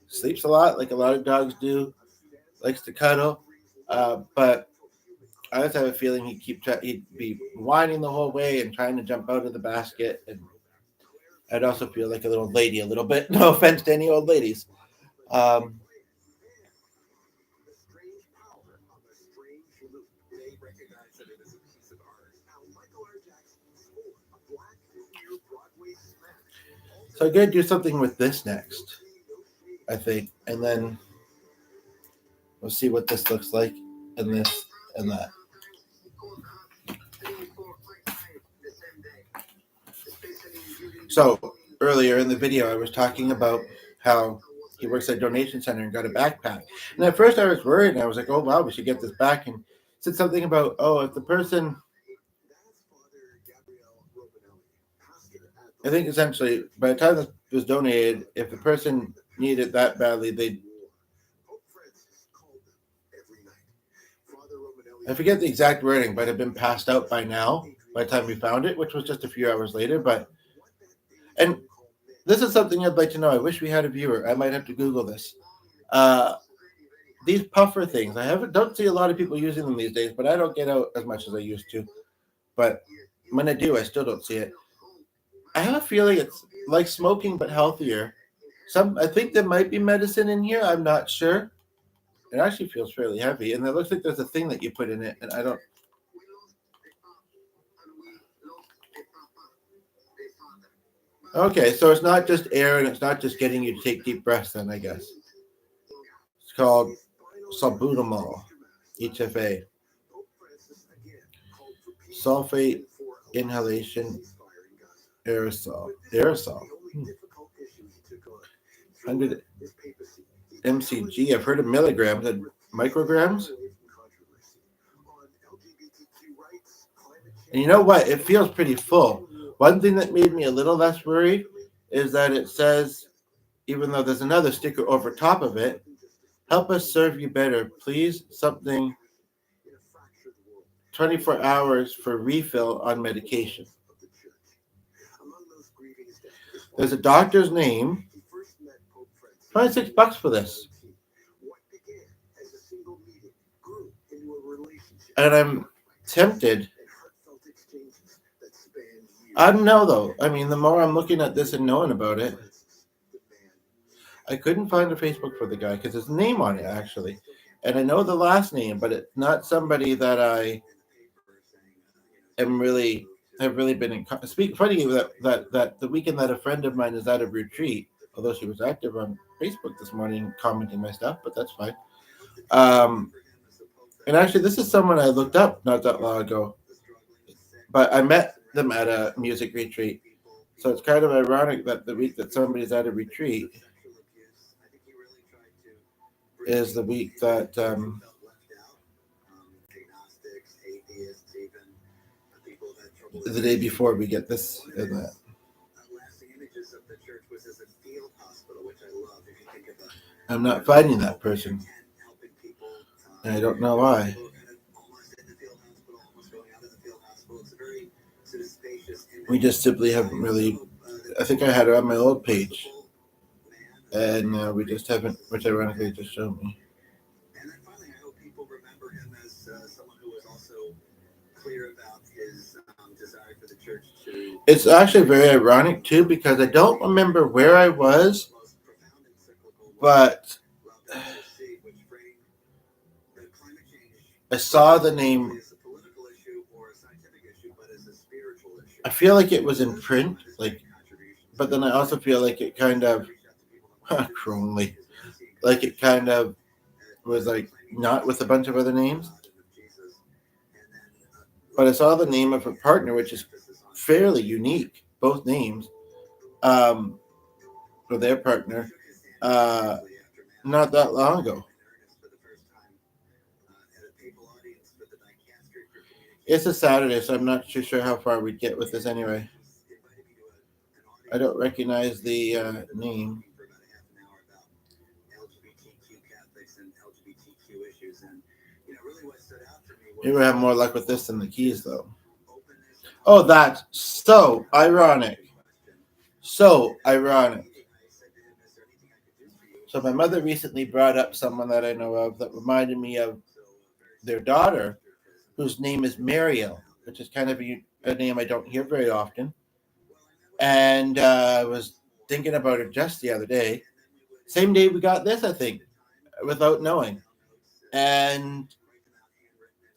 Sleeps a lot, like a lot of dogs do. Likes to cuddle. But I just have a feeling he'd be whining the whole way and trying to jump out of the basket. And I'd also feel like a little lady a little bit. No offense to any old ladies. So I'm going to do something with this next, I think. And then we'll see what this looks like, and this and that. So earlier in the video, I was talking about how he works at a donation center and got a backpack. And at first I was worried, and I was like, oh, wow, we should get this back. And said something about, oh, if the person, I think essentially, by the time this was donated, if the person needed it that badly, I forget the exact wording, but it had been passed out by now, by the time we found it, which was just a few hours later. And this is something I'd like to know. I wish we had a viewer. I might have to Google this. These puffer things, don't see a lot of people using them these days, but I don't get out as much as I used to. But when I do, I still don't see it. I have a feeling it's like smoking, but healthier. I think there might be medicine in here. I'm not sure. It actually feels fairly heavy, and it looks like there's a thing that you put in it, and I don't. Okay, so it's not just air, and it's not just getting you to take deep breaths. Then I guess it's called salbutamol, HFA, sulfate inhalation aerosol. 100 mcg. I've heard of milligrams and micrograms. And you know what? It feels pretty full. One thing that made me a little less worried is that it says, even though there's another sticker over top of it, help us serve you better, please. Something 24 hours for refill on medication. There's a doctor's name. $26 for this. And I'm tempted. I don't know, though. I mean, the more I'm looking at this and knowing about it, I couldn't find a Facebook for the guy because there's a name on it actually, and I know the last name, but it's not somebody that I am really have really been in. Funny that the weekend that a friend of mine is at a retreat, although she was active on Facebook this morning commenting my stuff, but that's fine. And actually, this is someone I looked up not that long ago, but I met them at a music retreat. So it's kind of ironic that the week that somebody's at a retreat is the week that the day before we get this and that. I'm not finding that person, and I don't know why. We just simply haven't really. I think I had her on my old page, and we just haven't, which ironically just showed me. And then finally, I hope people remember him as someone who was also clear about his desire for the church to. It's actually very ironic too, because I don't remember where I was, but I saw the name. I feel like it was in print, but then I also feel like it kind of, Crowley, like it kind of was not with a bunch of other names. But I saw the name of her partner, which is fairly unique, both names, for their partner, not that long ago. It's a Saturday, so I'm not too sure how far we'd get with this anyway. I don't recognize the name. Maybe we'll have more luck with this than the keys, though. Oh, that's so ironic. So ironic. So my mother recently brought up someone that I know of that reminded me of their daughter, whose name is Mariel, which is kind of a name I don't hear very often. And I was thinking about her just the other day. Same day we got this, I think, without knowing. And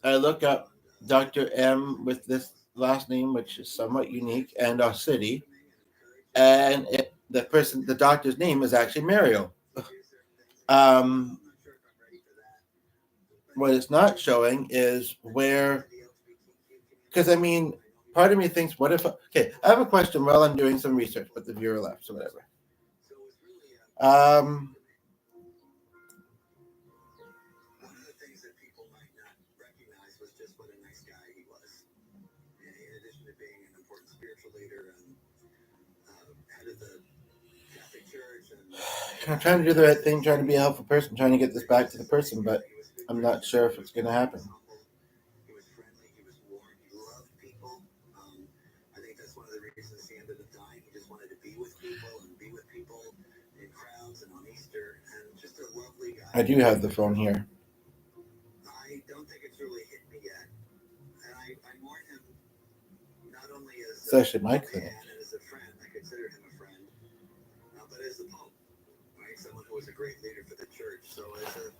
I look up Dr. M with this last name, which is somewhat unique, and our city. And the doctor's name is actually Mariel. What it's not showing is where, because I mean, part of me thinks, what if, I have a question while I'm doing some research, but the viewer left, so whatever. One of the things that people might not recognize was just what a nice guy he was. In addition to being an important spiritual leader and head of the Catholic Church. I'm trying to do the right thing, trying to be a helpful person, trying to get this back to the person, but I'm not sure if it's going to happen. He was friendly, he was warm, he loved people. I think that's one of the reasons he ended up dying. He just wanted to be with people and be with people in crowds and on Easter, and just a lovely guy. I do have the phone here. I don't think it's really hit me yet. And I mourn him not only as it's actually my clinic. And as a friend, I consider him a friend, but as the Pope, right? Someone who was a great leader for the church. So as a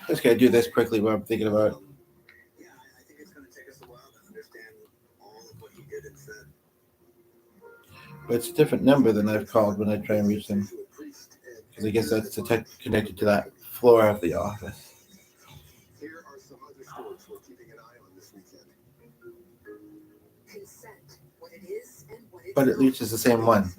just gotta do this quickly while I'm thinking about it. Yeah, I think it's going to take us a while to understand all of what he did and said. But it's a different number than I've called when I try and reach them, because I guess that's connected to that floor of the office. Here are some other stories we're keeping an eye on this weekend. Consent, what it is and what it's But it reaches the same one.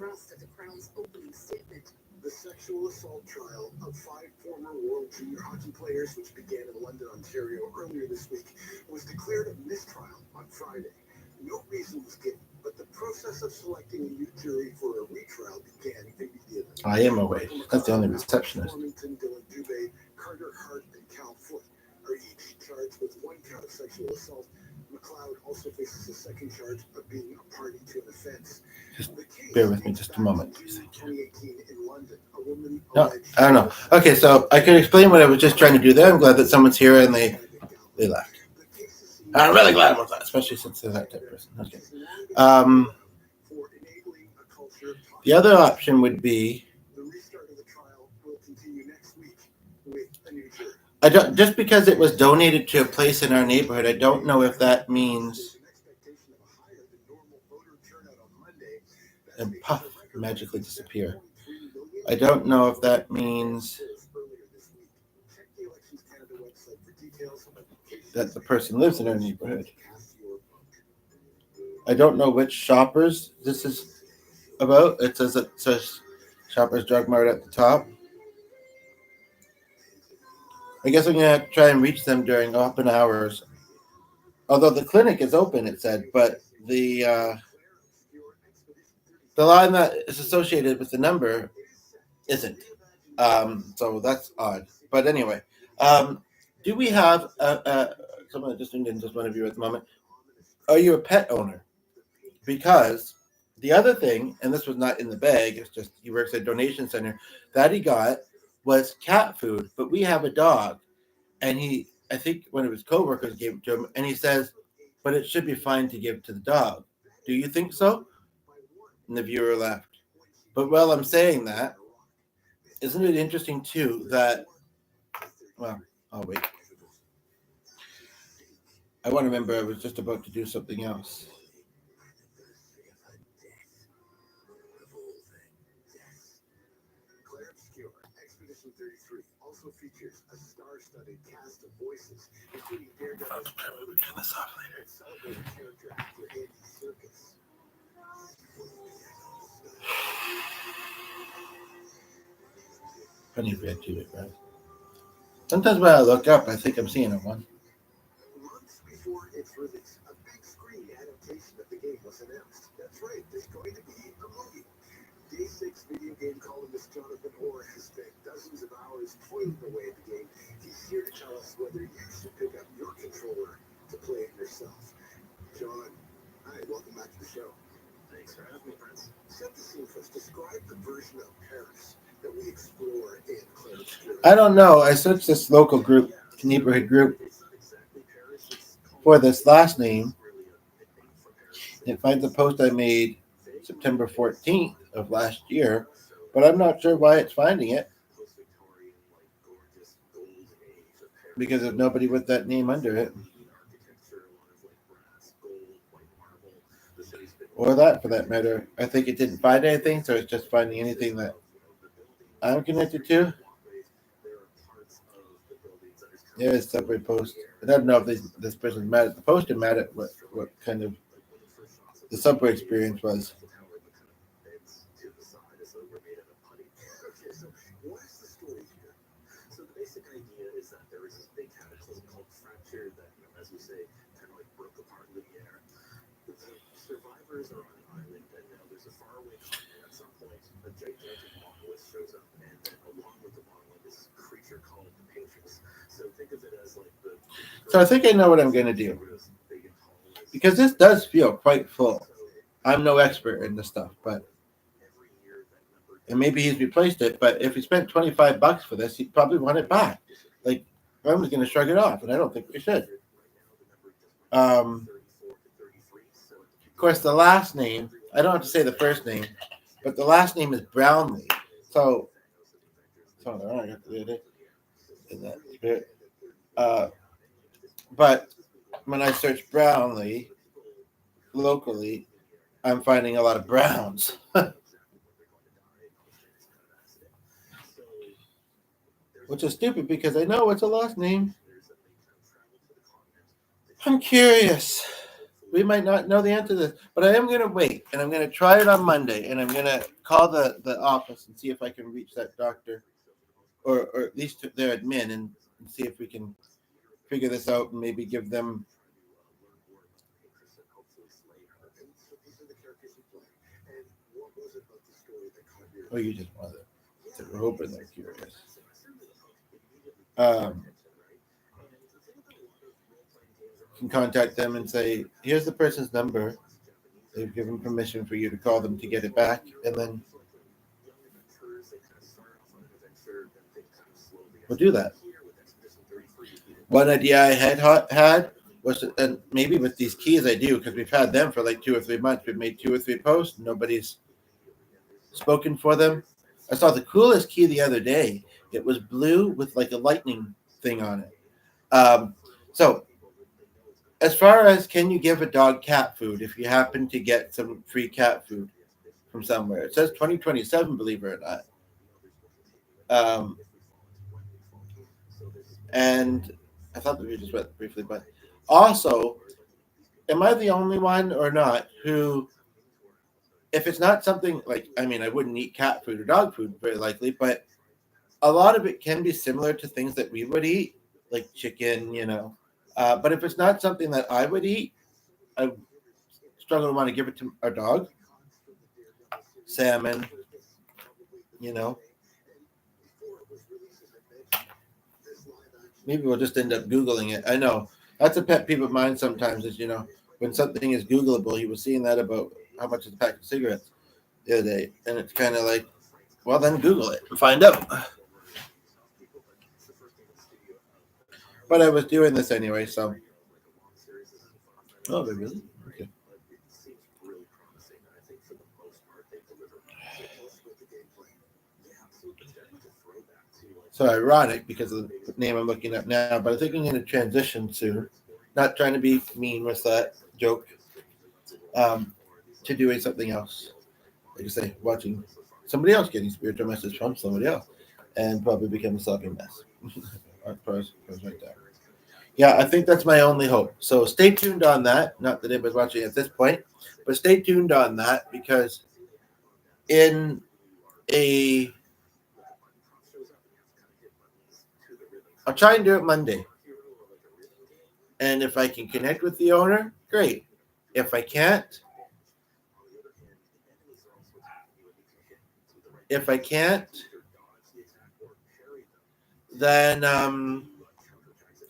The sexual assault trial of 5 former World Junior Hockey players, which began in London, Ontario earlier this week, was declared a mistrial on Friday. No reason was given, but the process of selecting a new jury for a retrial began immediately. I am away. That's the only receptionist. Dylan Dubé, Carter Hart, and Cal Foote are each charged with 1 count of sexual assault. McLeod also faces a second charge of being a party to an offense. Just bear with me just a moment, please. Thank you. 2018 in London, a woman No, I don't know. Okay, so I could explain what I was just trying to do there. I'm glad that someone's here and they left. I'm really glad about that, especially since they're that type of person. Okay. The other option would be I don't, just because it was donated to a place in our neighborhood, I don't know if that means, and puff, magically disappear. I don't know if that means that the person lives in our neighborhood. I don't know which Shoppers this is about. It says Shoppers Drug Mart at the top. I guess I'm gonna try and reach them during open hours. Although the clinic is open, it said, but the line that is associated with the number isn't. So that's odd. But anyway, do we have someone just tuned in, just one of you at the moment? Are you a pet owner? Because the other thing, and this was not in the bag, it's just he works at a donation center, that he got was cat food. But we have a dog, and I think one of his coworkers gave it to him, and he says, but it should be fine to give to the dog. Do you think so? And the viewer laughed. But while I'm saying that, isn't it interesting too that, well, I'll wait. I want to remember I was just about to do something else. Expedition 33 also features a star-studded cast of voices, including Daredevil's Turn this off later. and celebrated character actor Andy Serkis. Funny red to it, right? Sometimes when I look up, I think I'm seeing a one. Months before its release, a big screen adaptation of the game was announced. That's right, there's going to be a movie. Day 6 video game columnist Jonathan Orr has spent dozens of hours toiling away at the game. He's here to tell us whether you should pick up your controller to play it yourself. John, hi, welcome back to the show. Thanks for having me, Prince. Set the scene for us. Describe the version of Paris that we explore in Claire Obscura. I don't know. I searched this local group, neighborhood group, for this last name. It finds a post I made September 14th of last year, but I'm not sure why it's finding it. Because there's nobody with that name under it. Or that, for that matter. I think it didn't find anything, so it's just finding anything that I'm connected to. There's Subway post. I don't know if this person's mad at the post or mad at what kind of the Subway experience was. What's the story here? So the basic idea is that there is this big cataclysm called Fracture that, as we say, kind of like broke apart Lumiere. The survivors are on an island, and now there's a faraway continent. At some point, a gigantic monolith shows up, and then along with the monolith, this creature called the Patriots. So think of it as like the. So I think I know what I'm going to do. Because this does feel quite full. I'm no expert in this stuff, but. And maybe he's replaced it, but if he spent $25 for this, he'd probably want it back. Like, I'm just going to shrug it off, and I don't think we should. Of course, the last name, I don't have to say the first name, but the last name is Brownlee. So I got the in that spirit. But when I search Brownlee locally, I'm finding a lot of Browns. Which is stupid because I know it's a last name. I'm curious. We might not know the answer to this, but I am going to wait, and I'm going to try it on Monday, and I'm going to call the office and see if I can reach that doctor or at least their admin and see if we can figure this out and maybe give them. Oh, you just wanted to. We're hoping they're curious. Can contact them and say, here's the person's number. They've given permission for you to call them to get it back, and then we'll do that. One idea I had was, and maybe with these keys I do, because we've had them for like 2 or 3 months. We've made 2 or 3 posts. Nobody's spoken for them. I saw the coolest key the other day. It was blue with like a lightning thing on it. So as far as can you give a dog cat food if you happen to get some free cat food from somewhere? It says 2027, believe it or not. And I thought that we just read briefly, but also, am I the only one or not who, if it's not something like, I mean, I wouldn't eat cat food or dog food very likely, but a lot of it can be similar to things that we would eat, like chicken, But if it's not something that I would eat, I struggle to want to give it to our dog. Salmon, Maybe we'll just end up Googling it. I know that's a pet peeve of mine sometimes is, when something is Googleable, he was seeing that about how much is a pack of cigarettes the other day. And it's kind of like, well, then Google it and find out. But I was doing this anyway, so. Oh, they really? Okay. So ironic because of the name I'm looking at now, but I think I'm going to transition soon. Not trying to be mean with that joke, to doing something else. Like I say, watching somebody else getting spiritual message from somebody else, and probably become a sopping mess. Right there. Yeah, I think that's my only hope. So stay tuned on that. Not that anybody's watching at this point, but stay tuned on that because I'll try and do it Monday. And if I can connect with the owner, great. If I can't, then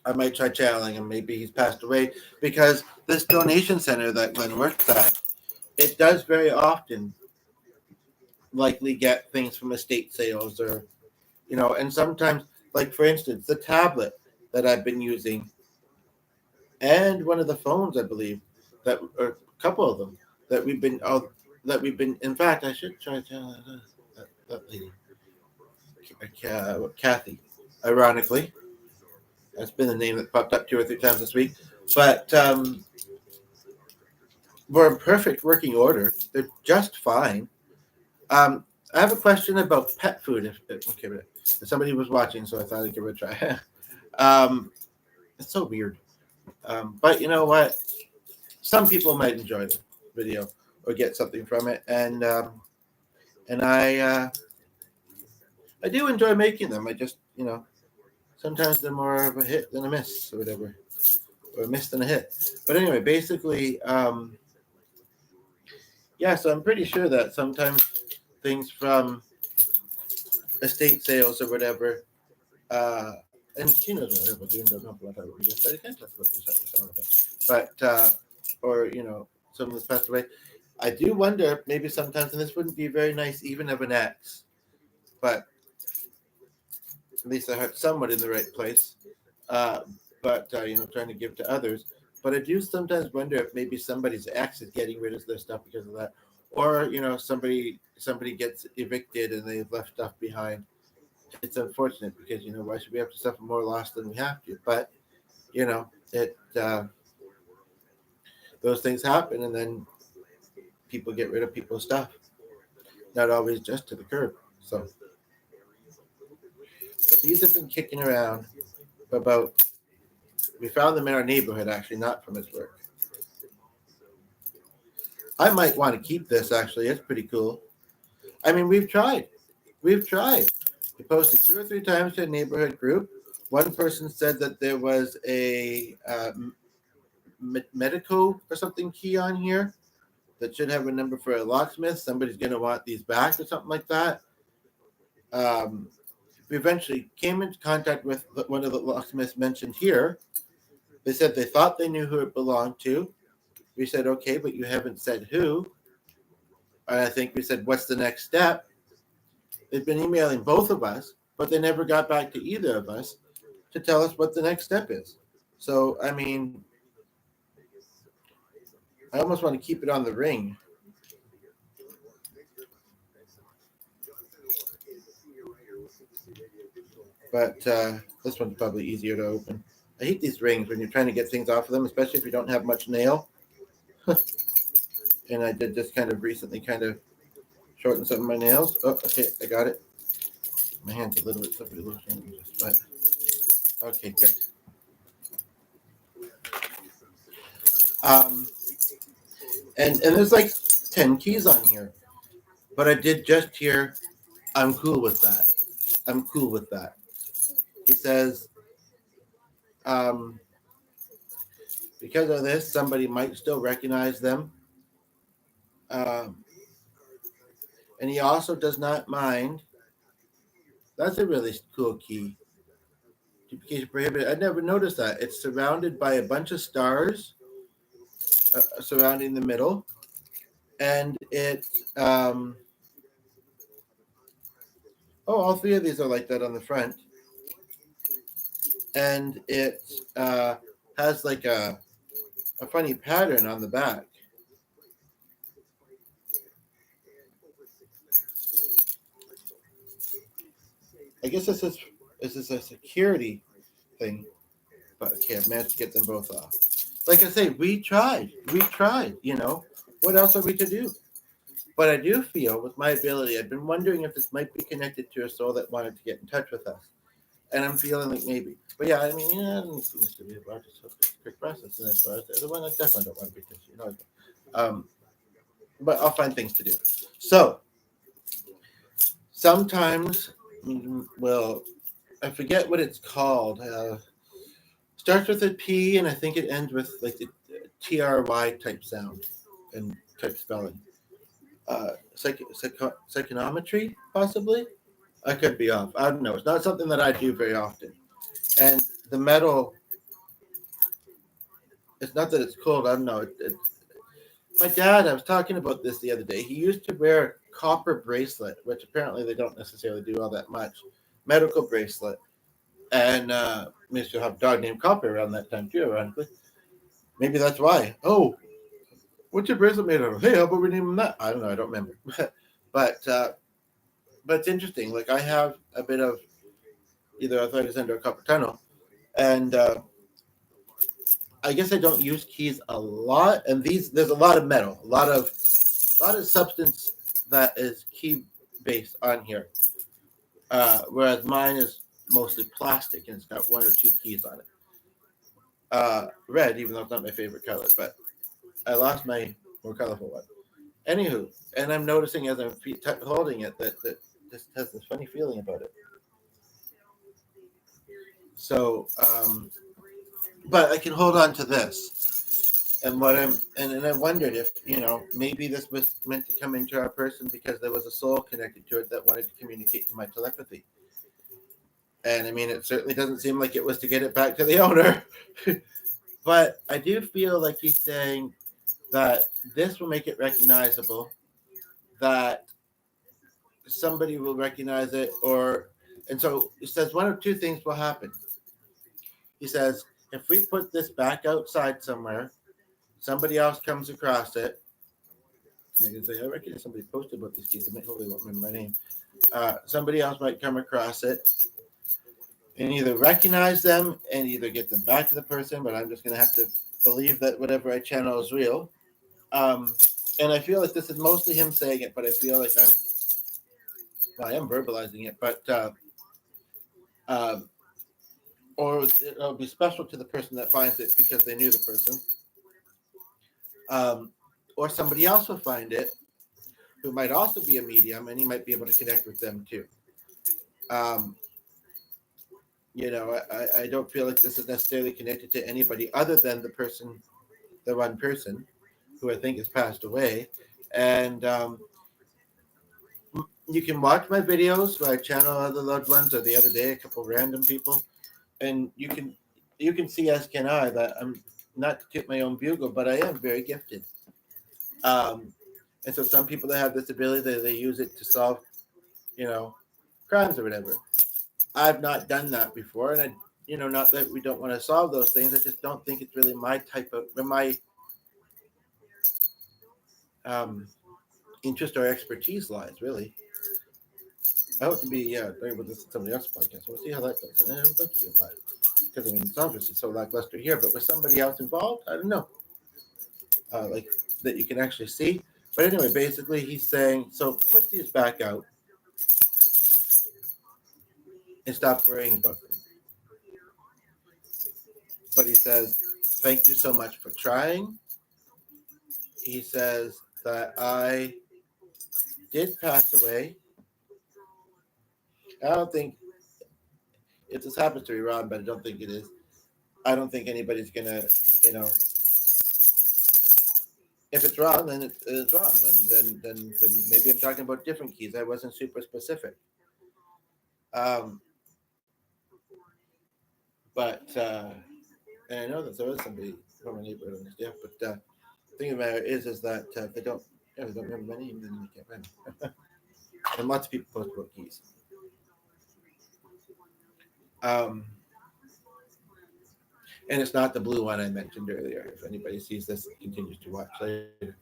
I might try channeling him. Maybe he's passed away because this donation center that Glenn works at, it does very often likely get things from estate sales or, and sometimes, like for instance, the tablet that I've been using and one of the phones, I believe, or a couple of them that we've been, in fact, I should try that lady, Kathy, ironically. That's been the name that popped up 2 or 3 times this week. But we're in perfect working order. They're just fine. I have a question about pet food. If somebody was watching, so I thought I'd give it a try. It's so weird. But you know what? Some people might enjoy the video or get something from it. And I do enjoy making them. I just, sometimes they're more of a hit than a miss or whatever, or a miss than a hit. But anyway, basically, so I'm pretty sure that sometimes things from estate sales or whatever, and she knows what I'm doing, don't know what I would do, but I can't talk about this, but or someone that's passed away. I do wonder, maybe sometimes, and this wouldn't be very nice even of an ex, but at least I heard somewhat in the right place. But trying to give to others. But I do sometimes wonder if maybe somebody's ex is getting rid of their stuff because of that, or somebody gets evicted and they've left stuff behind. It's unfortunate because why should we have to suffer more loss than we have to? But it those things happen, and then people get rid of people's stuff. Not always just to the curb. So. But these have been kicking around about, we found them in our neighborhood, actually, not from his work. I might want to keep this, actually. It's pretty cool. I mean, we've tried. We posted 2 or 3 times to a neighborhood group. One person said that there was a Medico or something key on here that should have a number for a locksmith. Somebody's going to want these back or something like that. We eventually came into contact with one of the locksmiths mentioned here. They said they thought they knew who it belonged to. We said, okay, but you haven't said who. And I think we said, what's the next step? They've been emailing both of us, but they never got back to either of us to tell us what the next step is. So, I mean, I almost want to keep it on the ring. but this one's probably easier to open. I hate these rings when you're trying to get things off of them, especially if you don't have much nail. And I did just kind of recently kind of shorten some of my nails. Oh, okay, I got it. My hand's a little bit slippery, but okay, good. And there's like 10 keys on here, but I did just hear, I'm cool with that. I'm cool with that. He says, because of this, somebody might still recognize them. And he also does not mind. That's a really cool key. Duplication prohibited. I never noticed that. It's surrounded by a bunch of stars surrounding the middle. And it, all three of these are like that on the front. And it has like a funny pattern on the back. I guess this is a security thing, but okay, I've managed to get them both off. Like I say, we tried, you know, what else are we to do? But I do feel with my ability, I've been wondering if this might be connected to a soul that wanted to get in touch with us. And I'm feeling like maybe. But yeah, I mean, yeah, I don't see much to be about. Just a quick process. And as far as the other one, I definitely don't want to be touched, you know. But I'll find things to do. So sometimes, well, I forget what it's called. Starts with a P, and I think it ends with like the TRY type sound and type spelling. Psychonometry, possibly. I could be off. I don't know. It's not something that I do very often. And the metal, it's not that it's cold. I don't know. My dad, I was talking about this the other day. He used to wear a copper bracelet, which apparently they don't necessarily do all that much. Medical bracelet. And we used to have a dog named Copper around that time too, ironically. Maybe that's why. Oh, what's your bracelet made of? Hey, how about we name him that? I don't know. I don't remember. But it's interesting. Like I have a bit of either arthritis and or carpal tunnel, and I guess I don't use keys a lot. And there's a lot of metal, a lot of substance that is key based on here, whereas mine is mostly plastic and it's got one or two keys on it. Red, even though it's not my favorite color, but I lost my more colorful one. Anywho, and I'm noticing as I'm holding it that this has this funny feeling about it. So, but I can hold on to this. And I wondered if, you know, maybe this was meant to come into our person because there was a soul connected to it that wanted to communicate to my telepathy. And I mean, it certainly doesn't seem like it was to get it back to the owner. But I do feel like he's saying that this will make it recognizable, that somebody will recognize it, and so he says one of two things will happen. He says, if we put this back outside somewhere, somebody else comes across it. And they can say, I reckon somebody posted about these keys. I might hopefully won't remember my name. Somebody else might come across it and either recognize them and either get them back to the person, but I'm just going to have to believe that whatever I channel is real. And I feel like this is mostly him saying it, but I feel like I am verbalizing it, but or it'll be special to the person that finds it because they knew the person. Or somebody else will find it who might also be a medium, and he might be able to connect with them too. You know, I don't feel like this is necessarily connected to anybody other than the one person who I think has passed away. And you can watch my videos where I channel other loved ones, or the other day, a couple random people, and you can see, as can I, that I'm not to toot my own bugle, but I am very gifted. And so some people that have this ability, they use it to solve, you know, crimes or whatever. I've not done that before, and I, you know, not that we don't want to solve those things. I just don't think it's really my type of my interest or expertise lies, really. I hope to be able to listen to somebody else's podcast. We'll see how that goes. And I would love to be live because I mean it's obviously so lackluster here, but with somebody else involved, I don't know, like that you can actually see. But anyway, basically he's saying so put these back out and stop worrying about them. But he says, thank you so much for trying. He says that I did pass away. I don't think if this happens to be wrong, but I don't think it is. I don't think anybody's gonna, you know, if it's wrong, then it's wrong. Then maybe I'm talking about different keys. I wasn't super specific. Um, but and I know that there was somebody from my neighborhood on this death, but the thing of the matter is that if they don't remember my name, then they can't find me. And lots of people post about keys. And it's not the blue one I mentioned earlier. If anybody sees this and continues to watch later.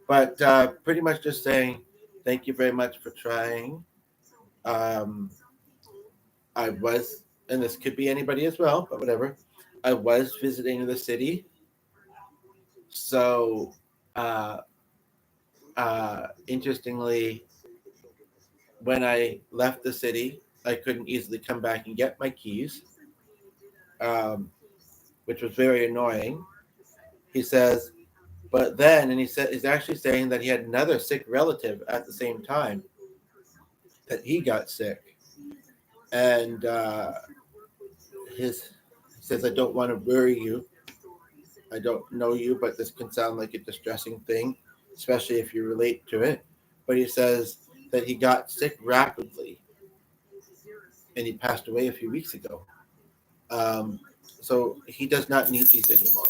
But pretty much just saying thank you very much for trying. I was, and this could be anybody as well, but whatever. I was visiting the city. So interestingly, when I left the city, I couldn't easily come back and get my keys, which was very annoying. He says, but then, and he's actually saying that he had another sick relative at the same time, that he got sick. And he says, I don't want to worry you. I don't know you, but this can sound like a distressing thing, especially if you relate to it. But he says that he got sick rapidly and he passed away a few weeks ago. So he does not need these anymore.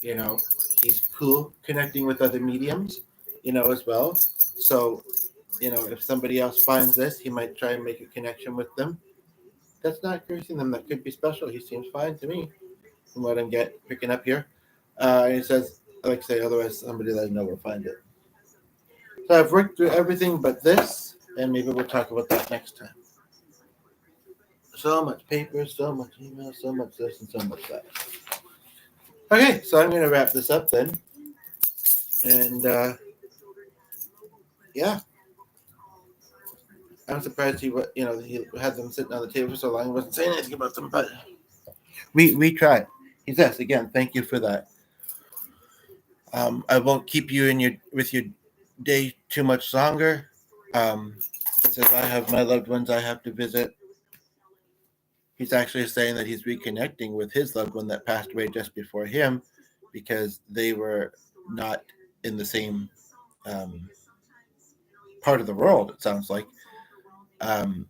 You know, he's cool connecting with other mediums, you know, as well. So, you know, if somebody else finds this, he might try and make a connection with them. That's not cursing them. That could be special. He seems fine to me from what I'm picking up here. And he says, like I say, otherwise somebody that I know will find it. So I've worked through everything but this, and maybe we'll talk about that next time. So much paper, so much email, so much this, and so much that. Okay, so I'm going to wrap this up then. And yeah. I'm surprised he had them sitting on the table for so long. He wasn't saying anything about them, but we tried. He says again, thank you for that. I won't keep you with your day too much longer. He says I have my loved ones I have to visit. He's actually saying that he's reconnecting with his loved one that passed away just before him because they were not in the same part of the world, it sounds like. And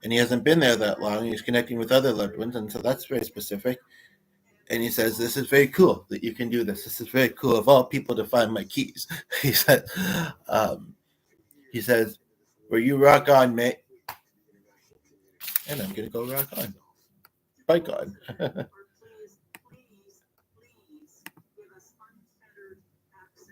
he hasn't been there that long. He's connecting with other loved ones, and so that's very specific. And he says, this is very cool that you can do this. This is very cool of all people to find my keys. He says, well, you rock on, mate. And I'm going to go rock on. Bye, God.